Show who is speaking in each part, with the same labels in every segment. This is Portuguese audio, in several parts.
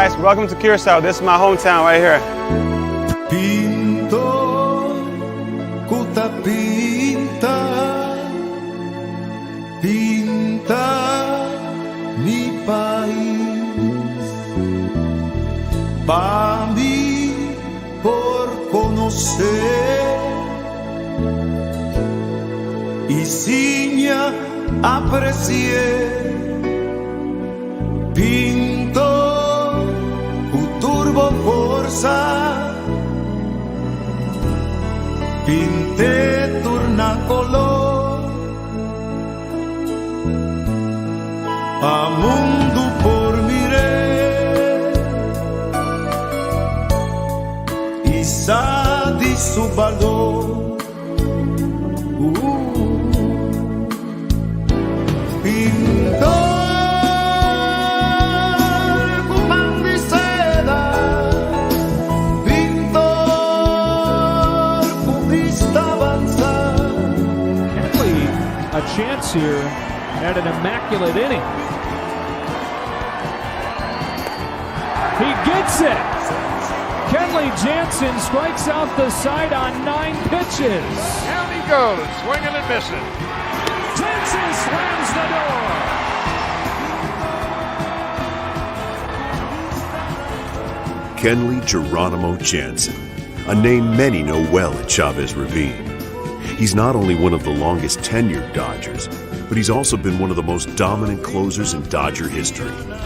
Speaker 1: guys. Welcome to Curacao. This is my hometown right here.
Speaker 2: Pinto, kuta pinta, pinta mi país. Pa mí por conocer y signa aprecié. Pinto turbo forza, pinte turna color, a mundo por miré, y sa di su valor. Pinto
Speaker 3: a chance here at an immaculate inning. He gets it. Kenley Jansen strikes out the side on 9 pitches.
Speaker 4: Down he goes, swinging and missing.
Speaker 3: Jansen slams the door.
Speaker 5: Kenley Geronimo Jansen, a name many know well at Chavez Ravine. He's not only one of the longest tenured Dodgers, but he's also been one of the most dominant closers in Dodger history.
Speaker 6: But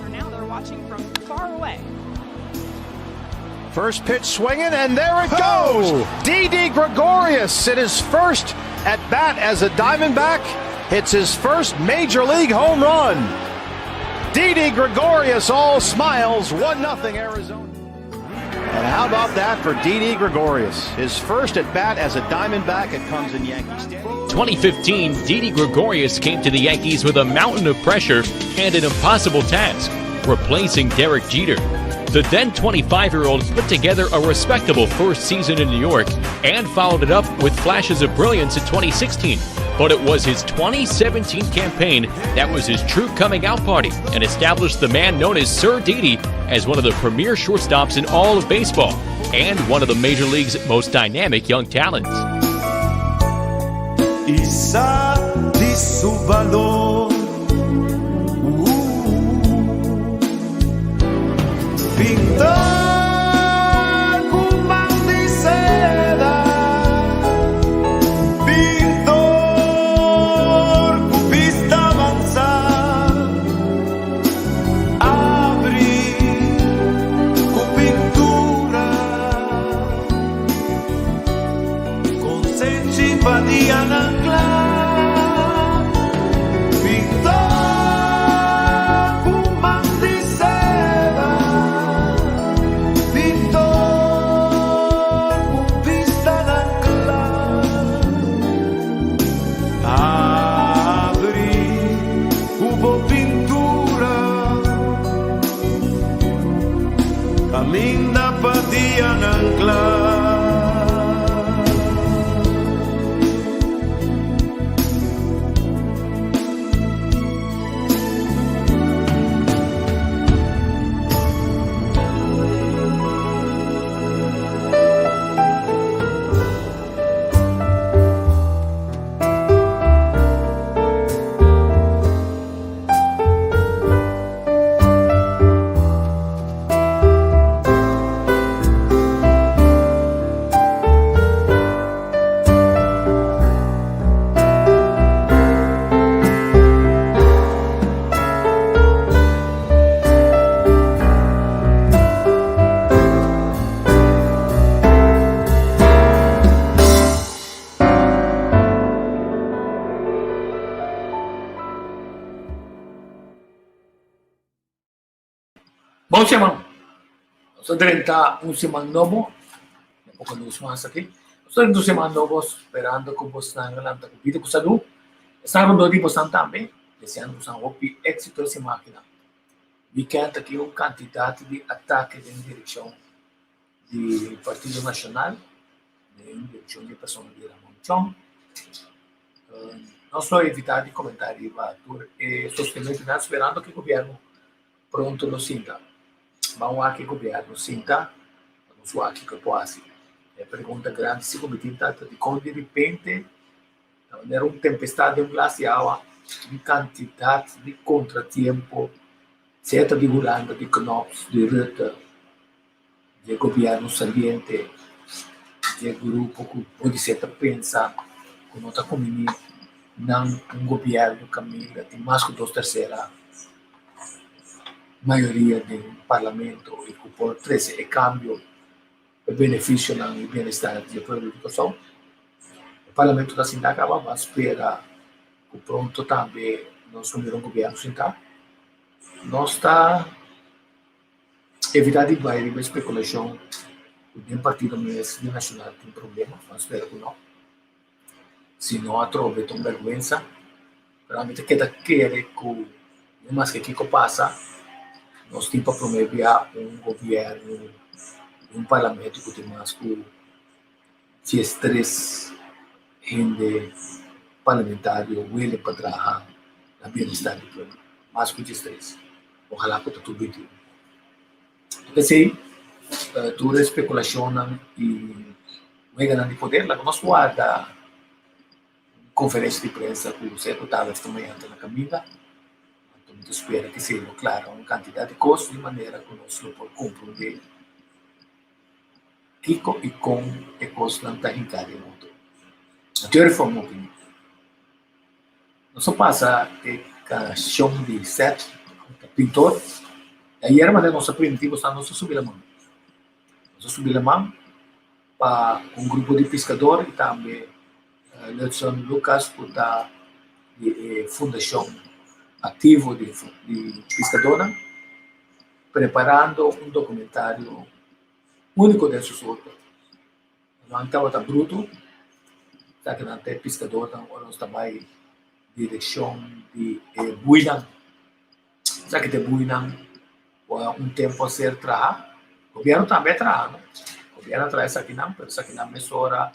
Speaker 6: for now, they're watching from far away.
Speaker 4: First pitch swinging, and there it goes. Didi Gregorius in his first at bat as a Diamondback hits his first major league home run. Didi Gregorius all smiles, 1-0 Arizona. And how about that for Didi Gregorius? His first at bat as a Diamondback at comes in Yankee Stadium.
Speaker 7: 2015, Didi Gregorius came to the Yankees with a mountain of pressure and an impossible task, replacing Derek Jeter. The then 25-year-old put together a respectable first season in New York and followed it up with flashes of brilliance in 2016. But it was his 2017 campaign that was his true coming out party and established the man known as Sir Didi as one of the premier shortstops in all of baseball and one of the Major League's most dynamic young talents.
Speaker 2: Isa di su valor. Pintor kumang di seda, pintor kupista bansa, abri ku pintura, con simpatia ng clan, pintor. Linda patia ng clan.
Speaker 8: Bom siya so direnta un simannobo po kanu sumasakit so rin si mannobo sperando ko boss na ngalanta ko dito ko sa lu sarong do di po santambe deseando sa hopi éxito si máquina vi canta que un candidato di attacchi in direzione di Partito Nacional in direzione di persone di Ramon Chong não só evitar de comentar e sostener esperando que o governo pronto nos sinta. Vamos aqui o governo sinta, vamos aqui que pode. É pergunta grande se cometer tanto de como de repente era uma tempestade, um glacial, de quantidade de contratempo, certa de Holanda, de Knops, de Rutte, de governo saliente, de grupo que pode ser pensar que não está comigo não um governo caminho tem mais que 2/3 maioria do parlamento e que por 13 é câmbio o benefício do bem-estar da população. O parlamento da cidade acaba a esperar que pronto também nós assumir um governo central. Nós está evitando de especulação. O partido nacional tem problema, mas espero que não. Se não há trove, tem vergonha. Realmente queda querer que, mais que aqui passa, nós temos para promover um governo, um parlamento que tem mais que 3 rende parlamentário, ele para trabalhar na bem-estar do povo, mais que 3. Ojalá que tudo bem. Porque assim, toda especulação e o ganhando de poder, lá nós guarda conferência de imprensa com o secretário esta manhã na caminha. Então, espera que seja, claro, uma quantidade de custos de maneira que nós não podemos compreender Kiko e com e custo não está em cada mundo. A teoria foi uma opinião. Nós só passa a chão de Seth, pintor, e aí era uma das nossas primitivas, nós subir a mão. Nós subir a mão para um grupo de pescadores e também Nelson Lucas, que está de fundação ativo de pescadora, preparando um documentário único desse sorte. Não estava tão bruto, já que não tem pescador, nós também direção de Buinan. Já que tem Buinan, um tempo a ser trabalhado, o governo também trabalha. O governo traz isso aqui não, mas isso aqui não mesura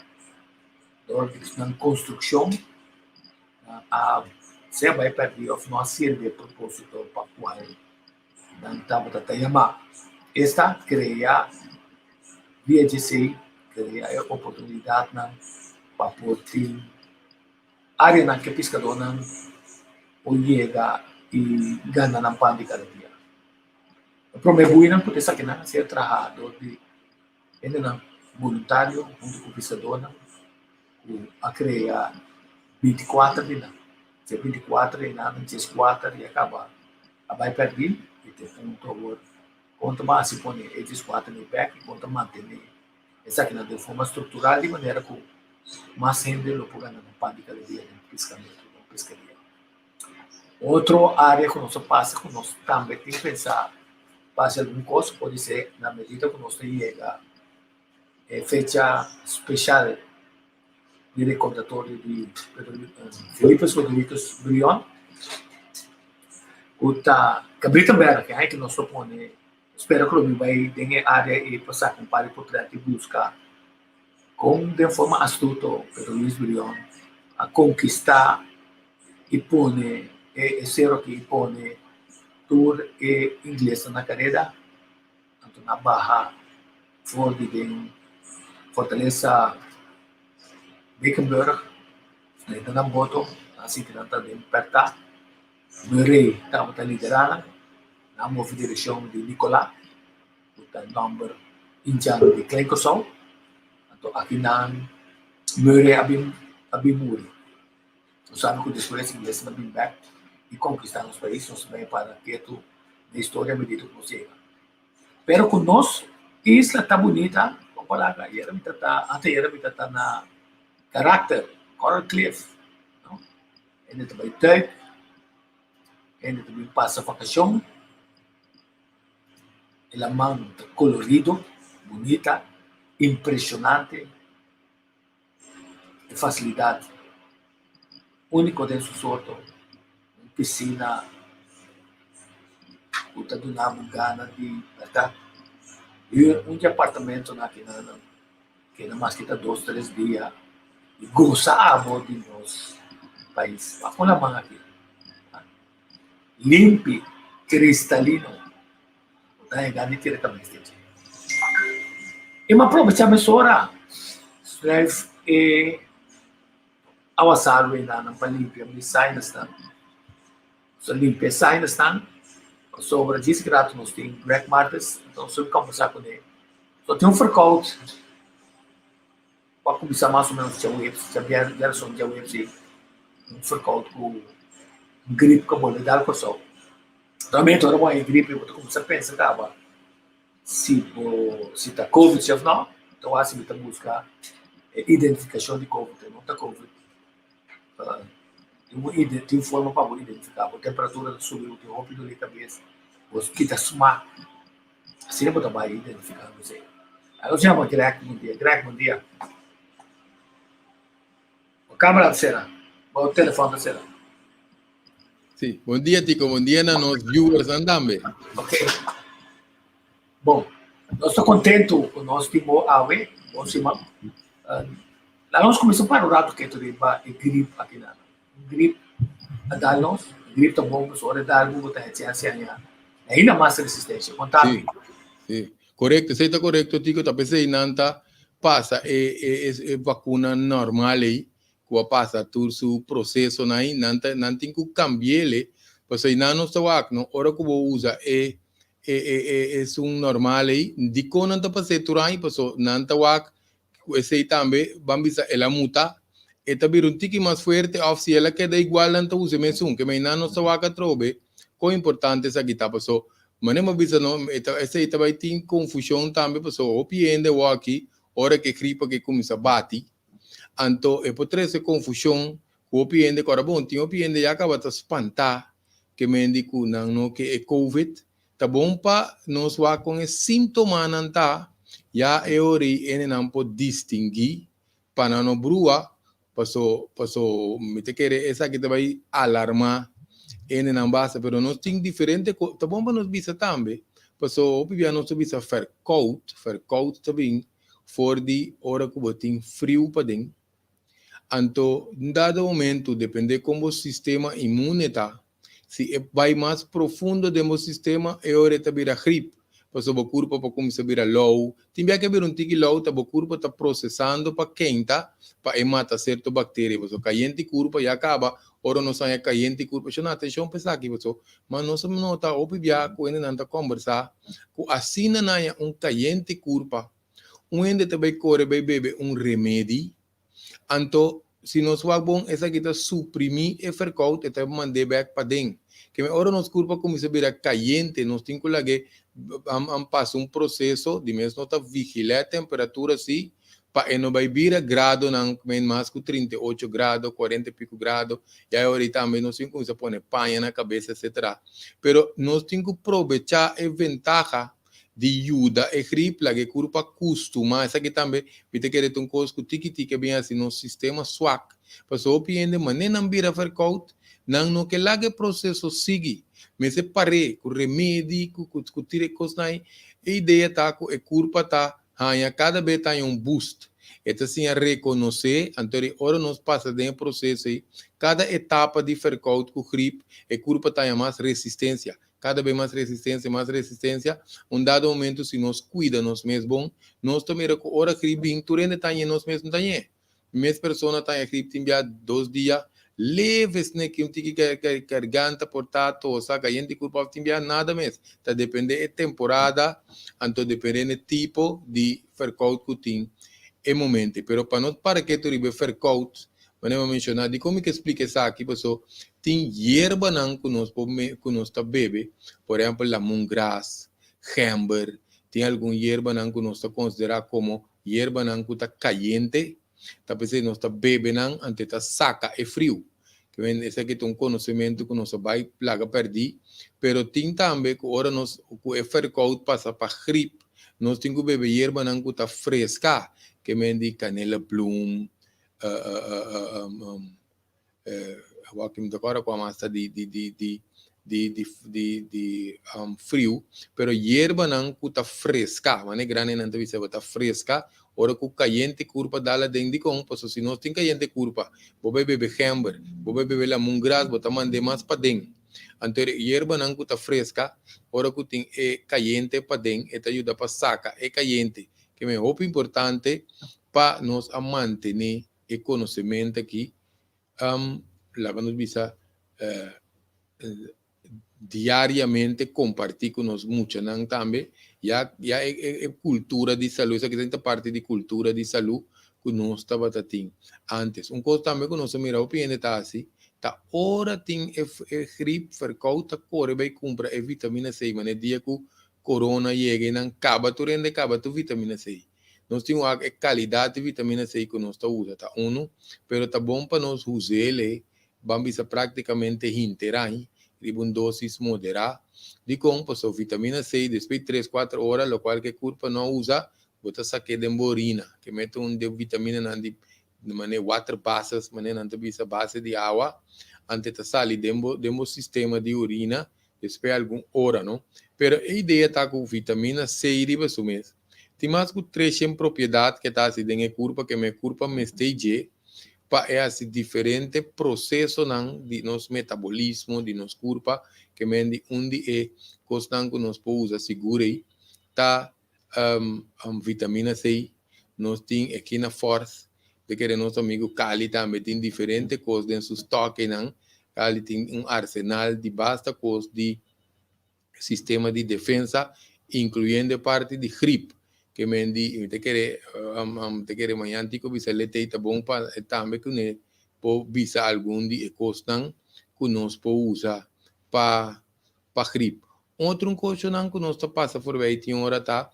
Speaker 8: na construção, você vai perder, não serve de propósito para qual não estava a chamar. Esta cria, via de si, cria a oportunidade para poder área na que pescador não chega e ganha na pão de cada dia. O problema é que isso aqui não ser trabalhado de voluntário, junto com o pescador, a criar 24 de não. Se 24 e nada, 4 e acabar. A vai perder e tem ponto. Quanto mais se põe esses 4 no back, quanto manter essa aqui de forma estrutural, de maneira que mais rende o programa no pão de cada dia, no pescamento, na pescaria. Outra área que nós passa, que nós também tem que pensar, passa algum custo, pode ser na medida que nós chega fecha especial de recordatório de Felipe Rodrigues Brion, o Cabrita Berra, que nós propõe, espero que o vai ter área e passar com para poder buscar com de forma astuta Pedro Luiz Brion a conquistar e pôr ser aqui pôr tour e inglês na carreira, tanto na barra for de Fortaleza Beckenberg, ainda não botou, assim que não está bem perto. Murray estava liderando, na move direção de Nicolás, o número indiano de Klenkosol. Então, aqui na Murray abimuri. Nós sabemos que o descobrimento inglês na Bimback e conquistar os países, nós também para que tu na história medida que você chega. Pero com nós, isla está bonita, vamos falar, até era está na caráter, Coral Cliff, não? Ele também tem, ele também passa vacação, ele é muito colorido, bonita, impressionante, de facilidade, único de sua sorte, piscina, o tá do nabo gana de, tá? E apartamento na que não mais que tá 2, 3 dias. E gozava de nós país. Ako lamang aqui. Limpi, cristalino. Dahil ganit tira kami stage. E ma-aprovechar mesora. Stress awasaro na ng palimpia. May sinus na. So, limpia sinus na. Sobre 10 graus nós temos Greg Martes. Então, sobre conversar com ele. So, tem verkoud. Para começar mais ou menos a web. Já versão de web. Verkoud com gripe como ele dá com só. Realmente, agora uma gripe, eu começar a pensar, cara, se está Covid ou não, então assim, está buscar identificação de Covid, não está Covid. Tem forma para identificar, a temperatura subiu, tem roupa de cabeça, os que está sumar, assim é para identificar, não sei. Aí eu chamo Greg bom dia. A câmera da cena, o telefone da cena.
Speaker 9: Sim, bom dia, Tico. Bom dia a nós viewers também.
Speaker 8: Ok. Bom, nós estamos contentes com o nosso time AWE, bom Simão. Lá nós começamos para o lado que é gripe aqui na gripe a dar nós, gripe tá bom, mas hora dar algo tá ciência ainda mais resistência, contábil.
Speaker 9: Sim, correto, você está correto, Tico. Tá pensando nanta passa é vacuna normal aí. Que passa todo o processo aí, não tem que cambiar ele, porque não nos toca, não, hora que vou usar é normal aí, de quando não está passando por aí, porque não toca, esse também, vamos dizer, ela muta, e também um tique mais forte, ou se ela queda igual, não está usando mesmo, que não nos toca trobe, quão importante essa aqui tá, porque mas não visa não, esse também tem confusão também, porque o piende o aqui, hora que gripa que começa a bater. Então, é por essa confusão, o piende, agora bom, tem o piende já acaba de espantar, que me indica não que é Covid, tá bom para nós vá com esse sintoma não tá, já é hora e não pode distinguir, para não brua, passou, me te querer, essa aqui vai alarmar, não basta, mas nós temos diferente, tá bom para nós bisa também, passou, o piende nós bisa verkoud também, for de hora que você tem frio para dentro. Então, em dado momento, depende como o sistema imune está. Se vai mais profundo do sistema, é hora de virar gripe. Porque o corpo para começar a virar low. Tem que haver um tique low, o corpo está processando para quentar, para matar certas bactérias. Porque o caliente corpo já acaba, ora não sai caliente corpo. Chama atenção pensar aqui, mas nós não nota, obviamente, quando não está conversar, assim não é caliente corpo. Ainda também corre bem beber remédio. Então, se nós vamos bom, essa aqui está suprimir e verkoud, e também mandar back para dentro. Que agora nossa curva começa a virar caliente, nós temos que passar processo de mesmo nós vigilar a temperatura assim, para não vai virar grado, não mais que 38 graus, 40 e pico graus, e aí ahorita também nós temos que pôr panha na cabeça, etc. Pero nós temos que aproveitar a ventaja de ajuda e gripe, que curva costuma, essa aqui também, vai ter que ter coisa que bem assim, no sistema swak, mas o piende, mas nem não vira verkoud, não que lá que processo sigue, mas se pare, com remédio, com tire coisas aí, a ideia tá, a curva tá, cada vez tá em boost, então assim, a reconhecer, então, agora nós passa dentro do processo aí, cada etapa de verkoud com gripe, a curva tá em mais resistência, cada vez mais resistência, dado momento, se nós cuidamos mesmos, nós também, hora gripe, tu ainda está em nós mesmos também. Mesma pessoa está em gripe, tem 2 dias, leves, né, que tem que garganta, portato, ou saca, gente culpa, tem nada mesmo. Está dependendo da temporada, então dependendo do tipo de verkoud que tem, é momento. Pero para nós, para que tu ribe verkoud, vamos mencionar de como que explica isso aqui, pessoal. Tem erva não que nós bebe, por exemplo, lemongrass, hember, tem algum erva não que nós considera como erva não que está caliente, talvez nós bebe não, antes está saca e frio. Que vem esse aqui tem conhecimento que nós vai plaga perder, pero tem também que agora nós o verkoud passa para gripe, nós temos que beber erva não que está fresca, que vem de canela plum, que me agora com a massa de frio, pero erva não está fresca, mas grande não está fresca, ora ku caliente curpa dala den di kong, paso si nós tem caliente curpa, bobe bebe hamber, bobe bebe la mungras, bota mande mais pa den. Anterior hierba nang kuta fresca, ora ku ting caliente pa den, eta ajuda pa saca, caliente, que me hope importante pa nos a mantener e conhecimento aqui, lá vamos bisa diariamente compartir com nós muito, não também, já é cultura de saúde, essa que tem parte de cultura de saúde que nós estava tendo antes. Coisa também que nós mira o piene tá assim, tá hora tem gripe, verkouta, corre vai comprar vitamina C, mas no dia que corona chega, não acaba tu vitamina C. Nós temos a qualidade de vitamina C que nós estamos usando, tá? Pero tá bom para nós usar ele, vamos praticamente inteira, uma dosis moderada, de como passou vitamina C, depois de 3-4 horas, lo qual que corpo não usa, bota saque de urina, que mete de vitamina de maneira water bases, maneira não base de água, antes de sair demo sistema de urina, depois de alguma hora, não? Pero a ideia está com vitamina C e riba sumes. Tem mais que 3 propriedades que está assim dentro corpo, que me corpo me esteja para esse diferente processo de nosso metabolismo, de nosso corpo, que me onde é coisa que nós podemos usar segura aí, tá vitamina C, nós tem aqui na Force, de que nosso amigo Cali também tem diferentes coisas dentro do estoque, não? Cali tem arsenal de basta coisa de sistema de defesa, incluindo parte de gripe. Que me di te quere manhã tico bisa lete tá bom para também que né po bisa algum de costan que nós po usa para gripe. Outro coisa não que nós tá passa por 20 horas tá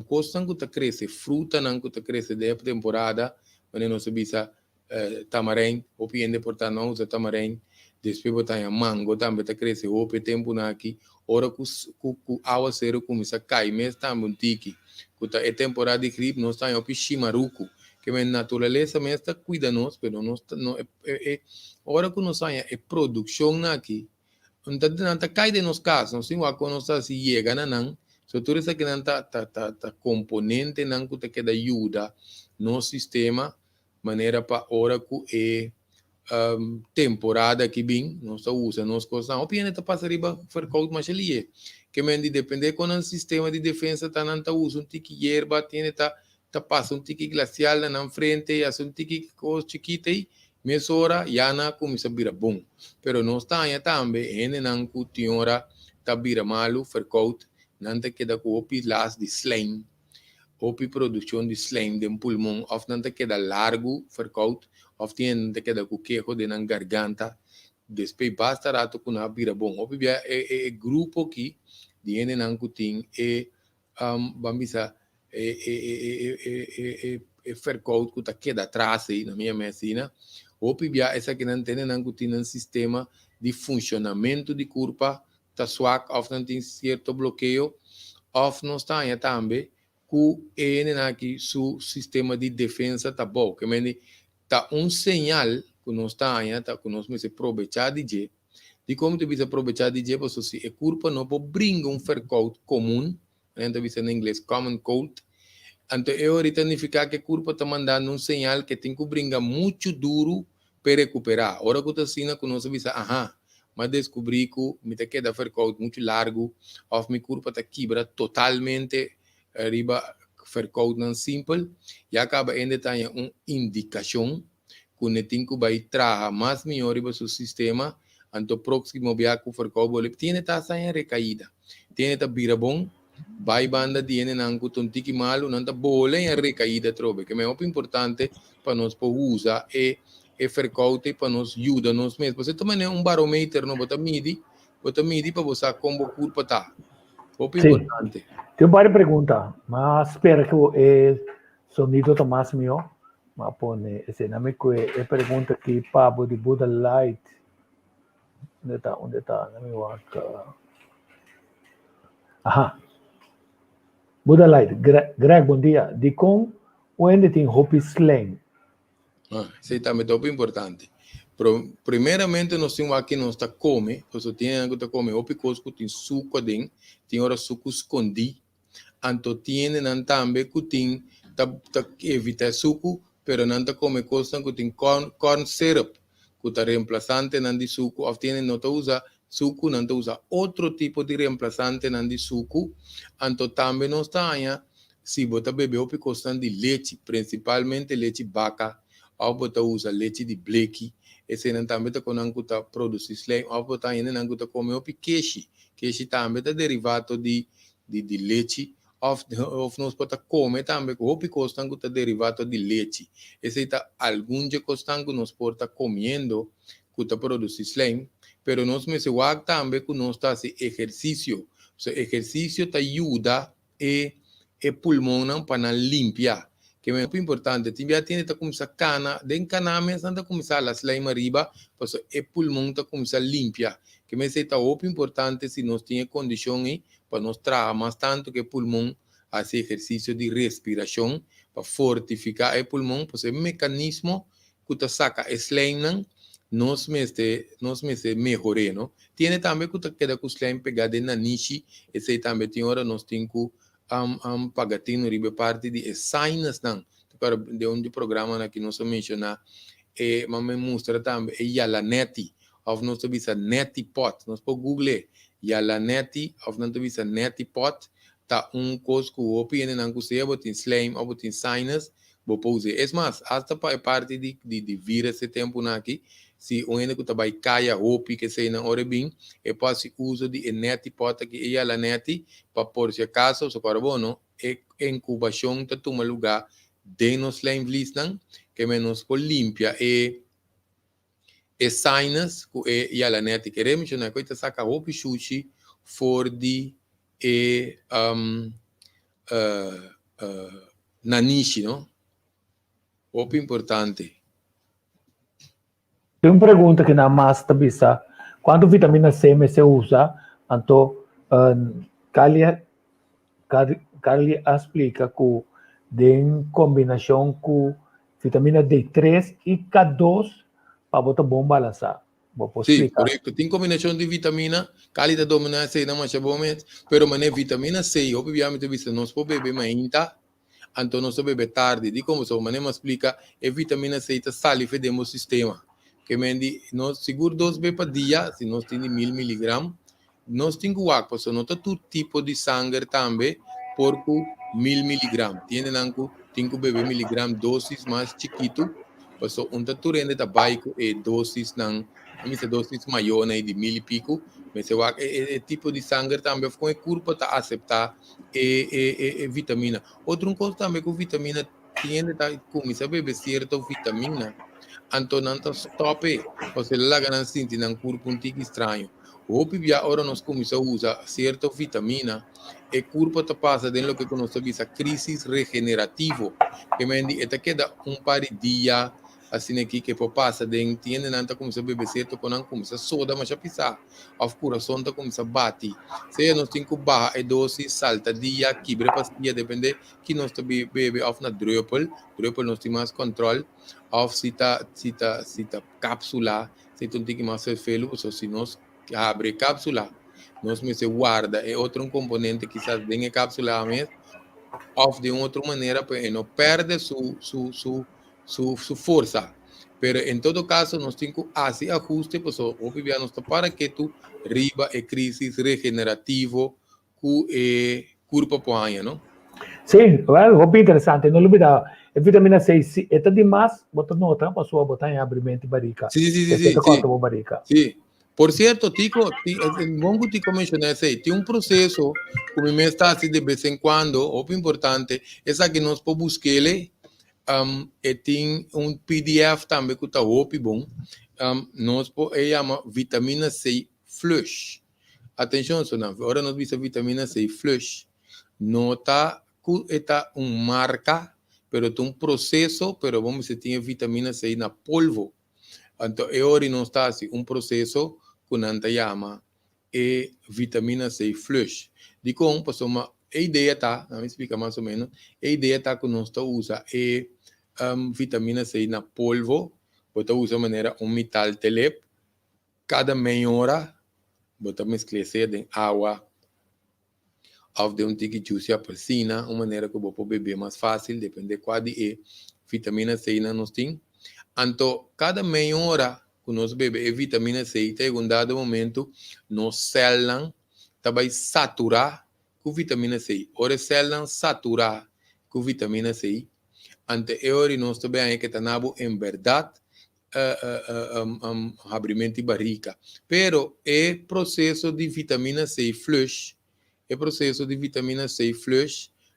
Speaker 9: costan que tá cresce fruta não que tá cresce de temporada quando nós bisa tamarém ou piende portar não usa tamarém depois botar mango também tá cresce o tempo na aqui ora que água zero começa a cair, mas também um tique. Que é temporada de gripe, nós estamos em chimaruco, que a natureza mesmo está cuidando nós, mas ora que nós estamos em produção aqui, não está caindo de nós casos, nós temos que nós estamos chegando não, só tudo isso que não está componente não que queda ajuda no sistema, maneira para ora que temporada que vem, nós usamos nós coisas, o planeta passa riba verkouta mais ali, que me depende quando o sistema de defesa tá não tá usa tique hierba, tiene tá passa tique glacial na frente, as tique coisa chiquita aí, mesma hora já na começa a virar bom, pero nós tá aí também, não que tiora tá vira malo verkouta, não te queda com o pilas de slime, o produção de slime de pulmão, of não te queda largo verkouta, of tem que dar com queijo de na garganta, depois basta rato com a vira bom. O bebê grupo aqui, de não que tem vamos dizer verkouta que tá queda atrás aí na minha medicina. O bebê essa que não tem não que tem um sistema de funcionamento de corpo, tá suave, of não tem certo bloqueio, of não está aí também que aqui seu sistema de defesa tá bom, que me tá sinal que nós está aí, tá que nós se aproveitar de como te bisa aproveitar de porque se o corpo não pode brincar verkouta comum, né, bisa em inglês common cold, então ahorita significa que o corpo está mandando sinal que tem que brincar muito duro para recuperar. Agora que está assim, que nós bisa, mas descobri que me te queda verkouta muito largo, ou meu corpo está quebra totalmente arriba verkouta não simples, e acaba ainda tem uma indicação que o tem que vai trazer mais melhor para o sistema, então próximo viaje que verkouta tem taxa em recaída, tem tá vira bom, vai banda tiene não que tontique malo, não tá bola em recaída trobe, que é muito importante para nós poder usar verkouta para nos ajudar nós mesmos. Você também é barômetro, não bota midi para você como corpo tá. Muito importante.
Speaker 10: Tem várias perguntas, mas espera que o sonido está mais melhor. Mas pone esse nome que é pergunta que Pablo de Buda Light. Onde está? Não me acho. Buda Light. Greg, bom dia. De com onde tem Hopi Slang?
Speaker 9: Isso também é muito importante. Primeiramente, nós temos aqui, nós está come, você tem que comer, Hopi Cosco tem suco dentro, tem hora suco escondido, anto tiene nan tambe kuting ta evita suco, pero nan ta come costan kuting corn syrup, kuta reemplazante nan di suco, of tiene no ta usa suco, nan ta usa otro tipo di reemplazante nan di suco, anto tambe no staña, si bota bebe opi costan di leche, principalmente leche vaca, ou bota usa leche di bleki, esse nan tambe ta konan kuta produce slime, ou bota yene nan kuta come opi keshi tambe ta derivato di leche, of nos pota come tambe ko opi costan kuta derivato di leche, esse ta algunje costan ku nos porta comiendo kuta produce slime, pero nos me se wag tambe ku nos ta si ejercicio, so ejercicio te ayuda e pulmón para limpiar, que es muy importante. Tibia tiene que comenzar cana, de caname santa comenzar la slime arriba, pues el pulmón te comienza a limpiar, que me dice muy importante si nos tiene condición y pues nos trabaja más tanto que el pulmón hace ejercicio de respiración para fortificar el pulmón, pues el mecanismo que te saca slime nos me mejore, ¿no? Tiene también que te queda con slime pegada en la nishi, ese también tiene ahora nos tiene pagatino ribe parte di sinus nan de onde programa na que nós menciona mas me mostra também yala neti of nós bisa neti pot nós po google yala neti of nós bisa neti pot ta cosco opinião nan que botin slime ou botin sinus bo pose mas hasta pa parte di vira esse tempo na aqui se o ene que tabai caia hopi que sei na hora bem pode uso de neti pot que yala neti para por si acaso o carbono incubação ta toma lugar de nos slime vlisnan que menos por limpia sinus que yala neti queremos na coita saca hopi sushi for di nanishi, no? Hopi importante.
Speaker 10: Tem uma pergunta que na mais tabisa, quando vitamina C se usa, então Kalia explica que em combinação com vitamina D3 e K2 para botar bom balançar.
Speaker 9: Sim, correto. Tem combinação de vitamina, Kalia domina C não mais bom, pero mané vitamina C, obviamente vista nós po bebe mainta, então nós bebe tarde, de como só mané explica, é vitamina C está sali fedemos sistema. Que mendi nós seguro 2 vezes por dia, se nós temos 1000 miligramas, nós temos o água, só não tá todo tipo de sangue também, por 1000 miligramas. Tem que beber miligramas doses mais chiquito, pues tu rende tá baixo e doses não, doses maior né de 1000 e pico, mas o tipo de sangue também com o corpo tá aceitar vitamina. Outra coisa também com vitamina tiene tá começar a beber certa vitamina. Antonanta stop, você lá ganan sinti nan corpo um tique estranho. O pibia agora nós começamos a usar certa vitamina e corpo te passa dentro do que nós chamamos de crise regenerativo, que mendi eta queda par de dia assim aqui que passa dentro tiene nanta começa a beber certo quando começa soda mas a pisar, of coração tá começa a bater. Se nós tem que barra e dose salta dia quibre pastilha depende que nós tá bebe of na drupal nós tem mais controle. Of cita cápsula, se tu tem que mais felo, ou se nós abre cápsula, nós me se guarda é outro componente que quizás tem cápsula mesmo, of de outra maneira para não perde sua força. Pero em todo caso nós temos que fazer ajuste, pues obviamente nós para que tu riba e crise regenerativo que corpo põe, não?
Speaker 10: Sim, é interessante, não olvida. A vitamina C é demais, bota nota para sua botar em abrimento barica.
Speaker 9: Sim. Por certo, Tico, bom que Tico mencionou aí, tem processo, como me está assim de vez em quando, o importante, é que nós podemos buscar ele, e tem PDF também que está bom, nós podemos chamar vitamina C Flush. Atenção, agora nós vimos vitamina C Flush, nota que está marca, pero tem processo, pero vamos dizer, tem vitamina C na polvo. Então, agora não está assim, processo que não se chama vitamina C Flush. De como, a ideia está, vamos explicar mais ou menos, a ideia está que nós usa vitamina C na polvo, você usa de maneira metal telep, cada meia hora, você mescla em água, of de tiki juice apelsina, uma maneira que eu vou beber mais fácil, depende de qual é vitamina C na nós tem. Então, cada meia hora que nós bebemos vitamina C, em um dado momento, nós células também saturar com vitamina C. Ora, células saturar com vitamina C. Ante eori nós também que tanabo em verdade abrimento de barriga. Pero é processo de vitamina C flush,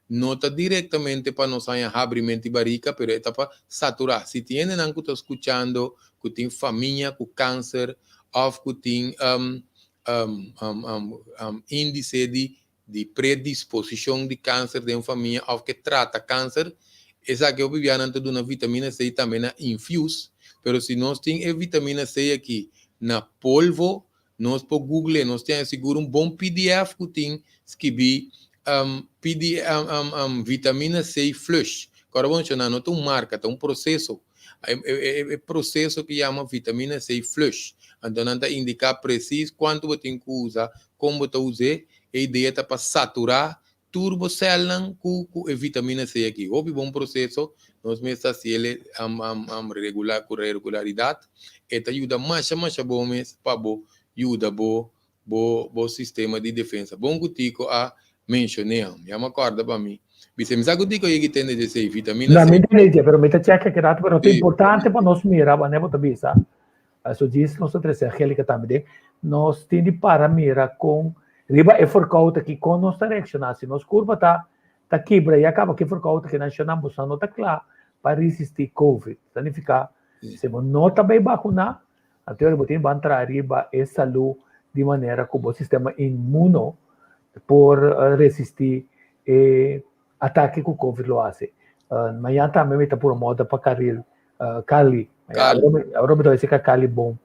Speaker 9: não está diretamente para nós abrimento de barriga, pero é para saturar. Se tienen algo que está escuchando, que tem família com câncer, ou que tem índice de predisposição de câncer de uma família, ou que trata câncer, essa que eu vivia antes de uma vitamina C também na infuse, pero se nós temos vitamina C aqui na polvo, nós por Google, nós temos seguro bom PDF que tem escrever vitamina C flush. Agora vamos chamar, não tem marca, tem processo. É processo que chama vitamina C flush. Então, não está indicar preciso quanto você tem que usar, como você usa, a ideia está para saturar turbocélulas com vitamina C aqui. Houve bom processo, nós mesmos se ele com regularidade, e ajuda mais bom para ajuda o sistema de defesa. Bom gutico a mencionar, me acorda para mim. Você me sabe que eu tenho de ser vitamina C.
Speaker 10: Não, me entende, pero me checa que rato, pero é importante para nós mirar, né, para bisa. Isso diz nós três Angélica também, nós temos de para mirar com riba é forcouta que com nós reaccionar, se nós curva tá quebra e acaba que forcouta que nós chamamos não tá claro para resistir COVID. Significa se não tá bem vacinar, a teoria botin vai entrar riba é saúde de maneira que o sistema imuno por resistir ataque que o COVID lo hace. Amanhã também me está por moda para Cali. Agora me dá esse Cali bom.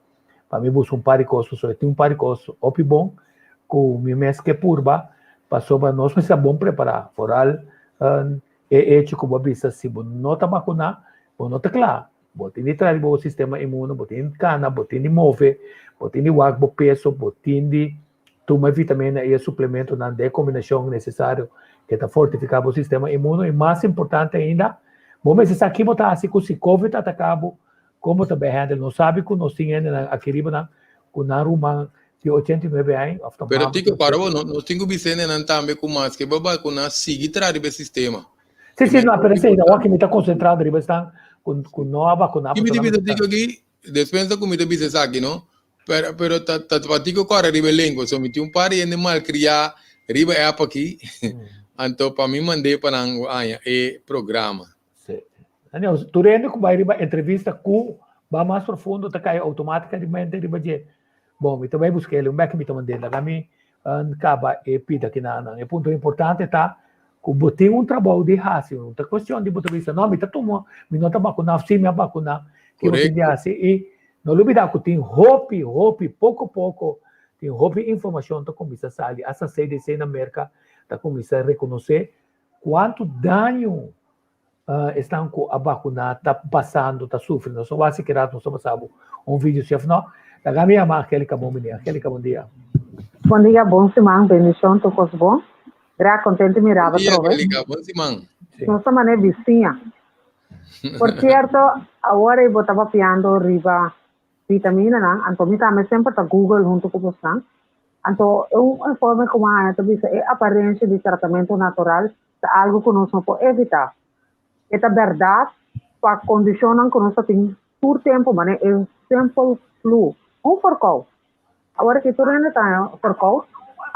Speaker 10: Para mim busco par de coisas, só tem par de coisas, opi bom, com o mês que purba, passou para nós, mas é bom preparar. Foral é hecho como a vista, se não está vacinar, não está claro. Botin de trazer o sistema imuno, botin de cana, botin de move, botin de wag, peso, botin de tomar vitamina e suplemento na combinação necessária que está fortificar o sistema imuno e mais importante ainda, vamos ver se aqui botar assim que se COVID atacado, como está bem handle, não sabe que nós tínhamos aqui riba com na Roma de 89 anos.
Speaker 9: Pero tico para nós temos que ver não também com mais que baba com na seguir trazer o sistema.
Speaker 10: Sim, não, pero sei, não, aqui me está concentrado riba está com nova com nova.
Speaker 9: E me digo aqui, despensa comida business aqui, não? Pero tá patico corre riba língua, so me tinha par de animal criar riba é para aqui. Então para mim mandei para o programa.
Speaker 10: Tu rende com vai riba entrevista com ba mais profundo tá cai automaticamente riba de bom, me também busquei ele back me também dele kami acaba pida que na é ponto importante tá que botar trabalho de racio, outra questão de botar isso não me tá tomando me não tá vacunado sim me vacunar que eu tinha assim e não olvidar que tem hope pouco a pouco tem hope informação tá começa a sair essa CDC na América tá começa a reconhecer quanto dano estão com a vacuna tá passando tá sofrendo só vai se criar não sabe vídeo chef não da minha marca Angélica bom dia
Speaker 11: bom dia bom semana bendição todos bom era contente mirava trove
Speaker 9: Angélica bom semana
Speaker 11: nossa maneira vizinha por certo agora eu estava piando riba vitamina não então me também sempre tá Google junto com você então eu informe como a aparência de tratamento natural é algo que nós não podemos evitar. É verdade, para condicionar que nós temos por tempo, mas é sempre flu. Forcou. Agora que tu ainda forcou,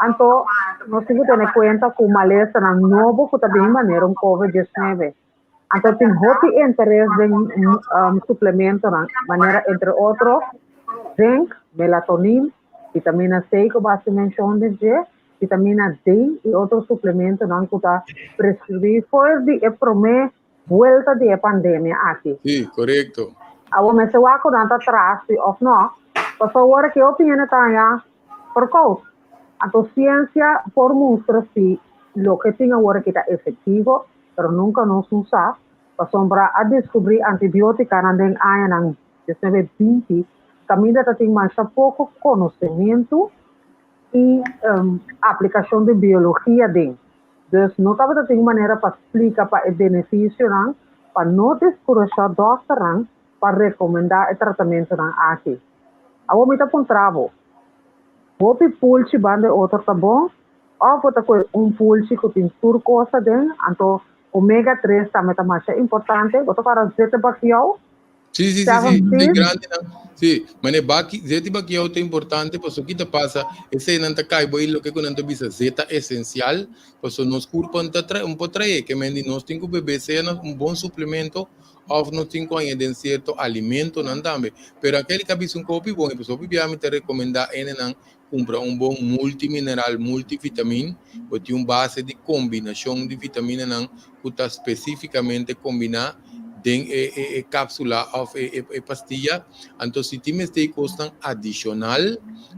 Speaker 11: então nós temos que ter conta que o malestar novo que também maneira COVID-19. Então tem muito interesse em suplemento, maneira entre outros, zinc, melatonina, vitamina C, que você mencionou, vitamina D e outros suplementos que está prescrito for de primeira volta da pandemia aqui.
Speaker 9: Sim, correto.
Speaker 11: Agora, se eu acordo atrás, ou não, por favor, que eu opinião está por causa. A ciência por mostrar se o que tem agora que está efetivo, mas nunca nos usa, para sombra a descobrir antibiótica na ano 1920, também tem mais pouco conhecimento e aplicação de biologia dentro. Dus não estava de maneira para explicar para o benefício não, para não descurachar o doctor não, para recomendar o tratamento não aqui. A homem está com travo. Vou pe pulse bande outro tá bom, ou vou com pulse que tem turcosa dentro, então ômega 3 também tá mais importante, vou para zeta baquiao.
Speaker 9: Sim, sim, sim, sim, grande não. Sim, mas baki, zeta baquiao é importante, porque o que te passa, esse não tá cai, boi lo que quando tu bisa zeta essencial, porque nos corpo um pouco trae, que mendi nós temos que beber seja bom suplemento, ou nós temos que añadir certo alimento não também. Pero aquele que bisa copo bom, porque o bibiami te recomenda não compra bom multimineral, multivitamina, porque tem base de combinação de vitamina não, que está especificamente combinada den cápsula ou pastilha, então se times de custam adicional,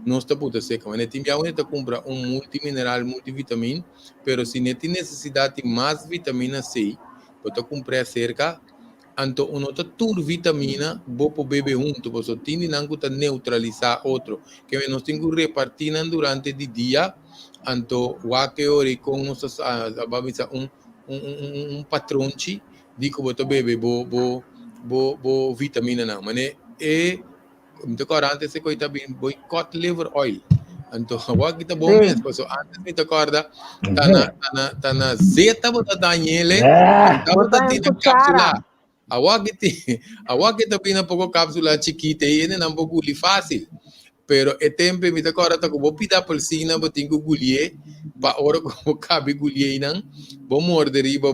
Speaker 9: não está puta seca, mas tem já onde compra multimineral, multivitamina, pero se não tem necessidade de mais vitamina C, pode comprar cerca, então uma outra vitamina, vou beber junto, porque tem não que neutralizar outro, que nós temos que repartir durante o dia, então o que ore com nossas patrão dico boto bebe bo vitamina não, mas muito corante se coita bem cod liver oil, então o que tá bom mesmo, porque antes me acorda tá na zeta bota Daniele, tá bota tinha cápsula, a que tá bem pouco cápsula chiquita e não pouco fácil, pero é tempo me acorda tá como pida polsina, botinho gullier, pa hora como cabe gullier não, bom morder riba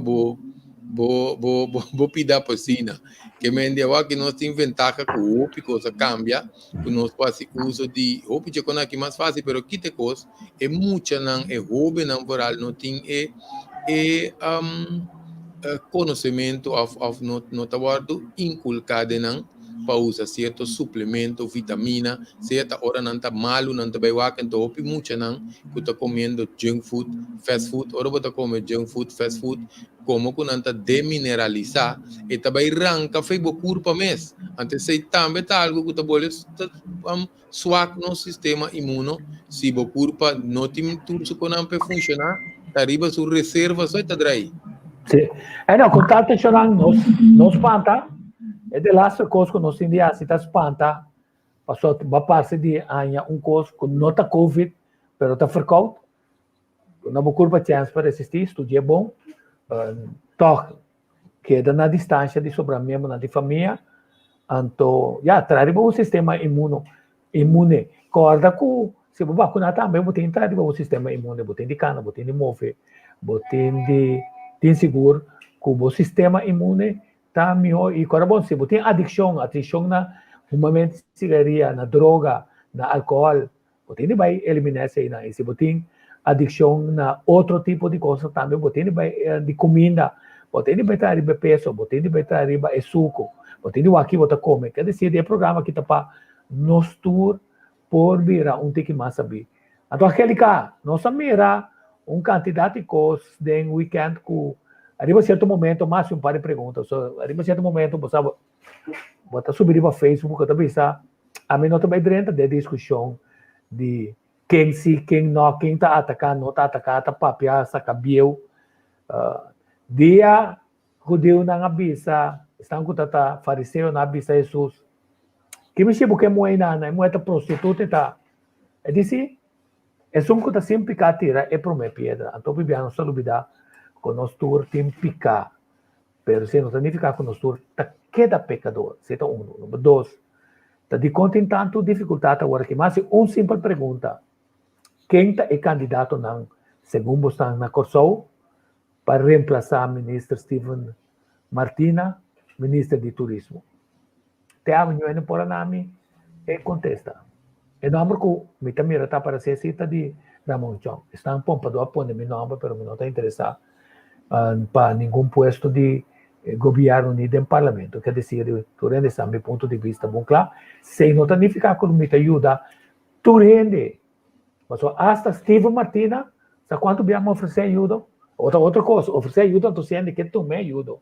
Speaker 9: vou pedir a piscina, que me endiava que nós temos ventaja com o que coisa cambia, que nós fazemos uso de, o que é aqui mais fácil, mas que te coisa é muito não é hobby não por não tem conhecimento of não tá guardo inculcado não para usar certo suplemento, vitamina, certa hora não tá malo, não tá bem wack, então hopi muito não, que tá comendo junk food, fast food, hora tá comendo junk food, fast food, como que não tá demineralizar, e tá bem ranca, fez bo curpa mês, antes sei também tá algo que tá bolha suac no sistema imuno, se bo curpa não tem tudo que não pode funcionar, tá riba sua reserva só tá drai.
Speaker 10: Sim, não, contato chorando, nos espanta. É de lá se coisa que nós indias se está espanta, passou uma parte de anha coisa que não está covid, pero está verkoud, não vou curva chance para resistir, estudo é bom, toch queda na distância de sobremembro na de família, então já traz o sistema imune, corda que se você vacinar também, você tem que trazer o sistema imune, você tem de cana, você tem de mover, você tem de seguro que o sistema imune tá melhor e agora bom se você tem adicção na fumamento de cigarrilha, na droga, na álcool, você vai eliminar isso aí, né? E se você tem adicção na outro tipo de coisa também, você vai de comida, você vai trazer peso, você vai trazer suco, você vai aqui você come, quer dizer, é programa que tá para nos tour por virar que mais saber. Então aquele cá, nós mira quantidade de coisas de weekend que arriba certo momento, mais um par de perguntas. Arriba certo momento, você bota subir para Facebook, você pensa, a mim não também dentro da discussão de quem sim, quem não, quem está atacando, não está atacando, está papiar, saca biel. Dia judeu na abisa, estão com tata fariseu na abisa Jesus. Que me chama que moeda na moeda prostituta tá. É disse, é só que está sempre catira é para minha pedra. Então bibiano só dúvida conostur tem picar, pero se não significa conostur tá queda pecador, certo? Número 2, tá de contem tanto dificuldade agora que mais simples pergunta, quem tá é candidato não, segundo você na Corsou, para reemplaçar o ministro Steven Martina, ministro de Turismo. Te amanhã no Poranami e contesta. E nome que me também está para ser cita de Ramon Chong. Está em pompa do aponte meu nome, pero me não está interessado para nenhum posto de governo nem de parlamento. Quer dizer, tu rende esse meu ponto de vista bom claro. Se não significa que me ajuda, tu rende. Mas hasta Steven Martina, sabe quanto bem oferecer ajuda? Outra coisa, oferecer ajuda, tu sente que tu me ajuda.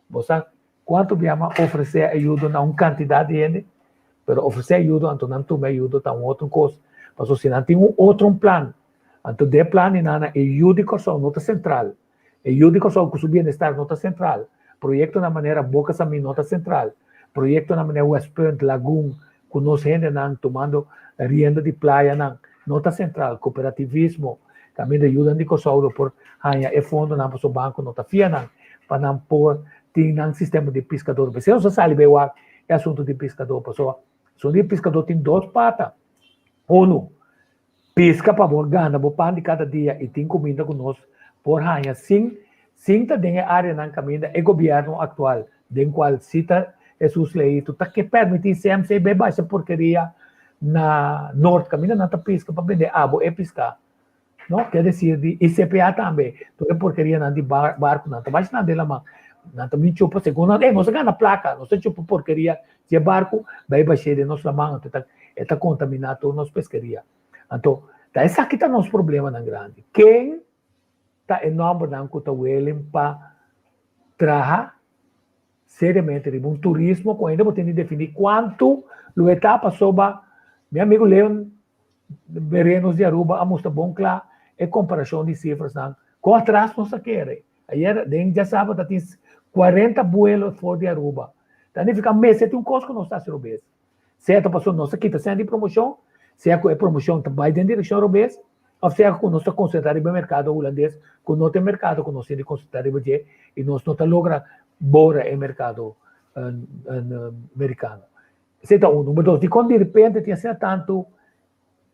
Speaker 10: Você quanto bem oferecer ajuda na quantidade de gente, mas oferecer ajuda, então não tu me ajuda, tá outra coisa. Mas se não tem outro plano, Anto de plano nana e judico só nota central. E judico só com o bem-estar nota central. Projeto na maneira boca sa nota central. Projeto na maneira West Point, Lagoon, com nós gente nang tomando rienda de praia nang nota central, cooperativismo, kami de ajuda de cosauro por hanya e fundo na so banco nota fia nang para não pôr tinang sistema de pescador. Você não sabe bem o é assunto de pescador, pessoal. Assunto de pescador tem duas patas. Um, pesca para gana, pan de cada dia e tem comida conosco. Por hanya, sim tá dentro da área na caminho é governo atual, den qual cita Jesus leito, tá que permite CMC beba essa porcaria na norte, caminho na pesca para vender abo e pescar. Não quer dizer de ICPA também, toda porcaria na de barco na mas na dela mas na também chupa segundo não se ganha placa, não se chupa porcaria de barco, vai baixar de nossa mão, tá contaminado nossa pescaria. Então, tá essa aqui tá nosso problema na grande. Quem tá enorme não que tá willing para trabalhar seriamente de turismo, com ainda vou ter que definir quanto o etapa sobre meu amigo Leon Berenos de Aruba, a mostra bom claro, é comparação de cifras, não, com atraso não se quer. Ayer, já sabe, tem 40 vuelos fora de Aruba. Então, fica mês, tem custo que não está sendo bem. Certo, passou nossa aqui, está sendo de promoção, se é promoção, vai em direção Rubês, ou seja, com nós concentrado no mercado holandês, com não tem mercado, com nós temos concentrado no e nós não logra bora o mercado americano. Esse é um número dois. E quando de repente tinha sido tanto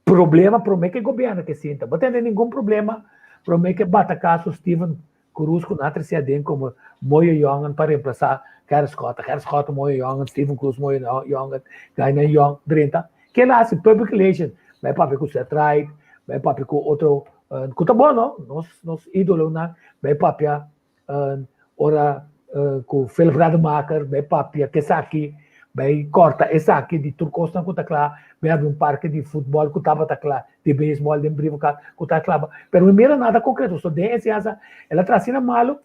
Speaker 10: problema, para mim que o governo que sinta, não tem nenhum problema, para mim que bata caso Steven Cruz com a se como Moyo Young para reemplazar Harry Scott, Moyo Young, Steven Cruz, Moyo Young, Gaina Young, 30, que lá se public relation, vai para com o Setrite, vai para com outro, que tá bom, não? Nós ídolos, vai para ora com o Philip Rademacher, vai para que essa aqui, vai corta essa aqui de Turcosta, que tá claro, vai abrir parque de futebol, que estava tá claro, de beisebol, de brivo, que tá claro, pero não era nada concreto, só de essa, ela trazia malo,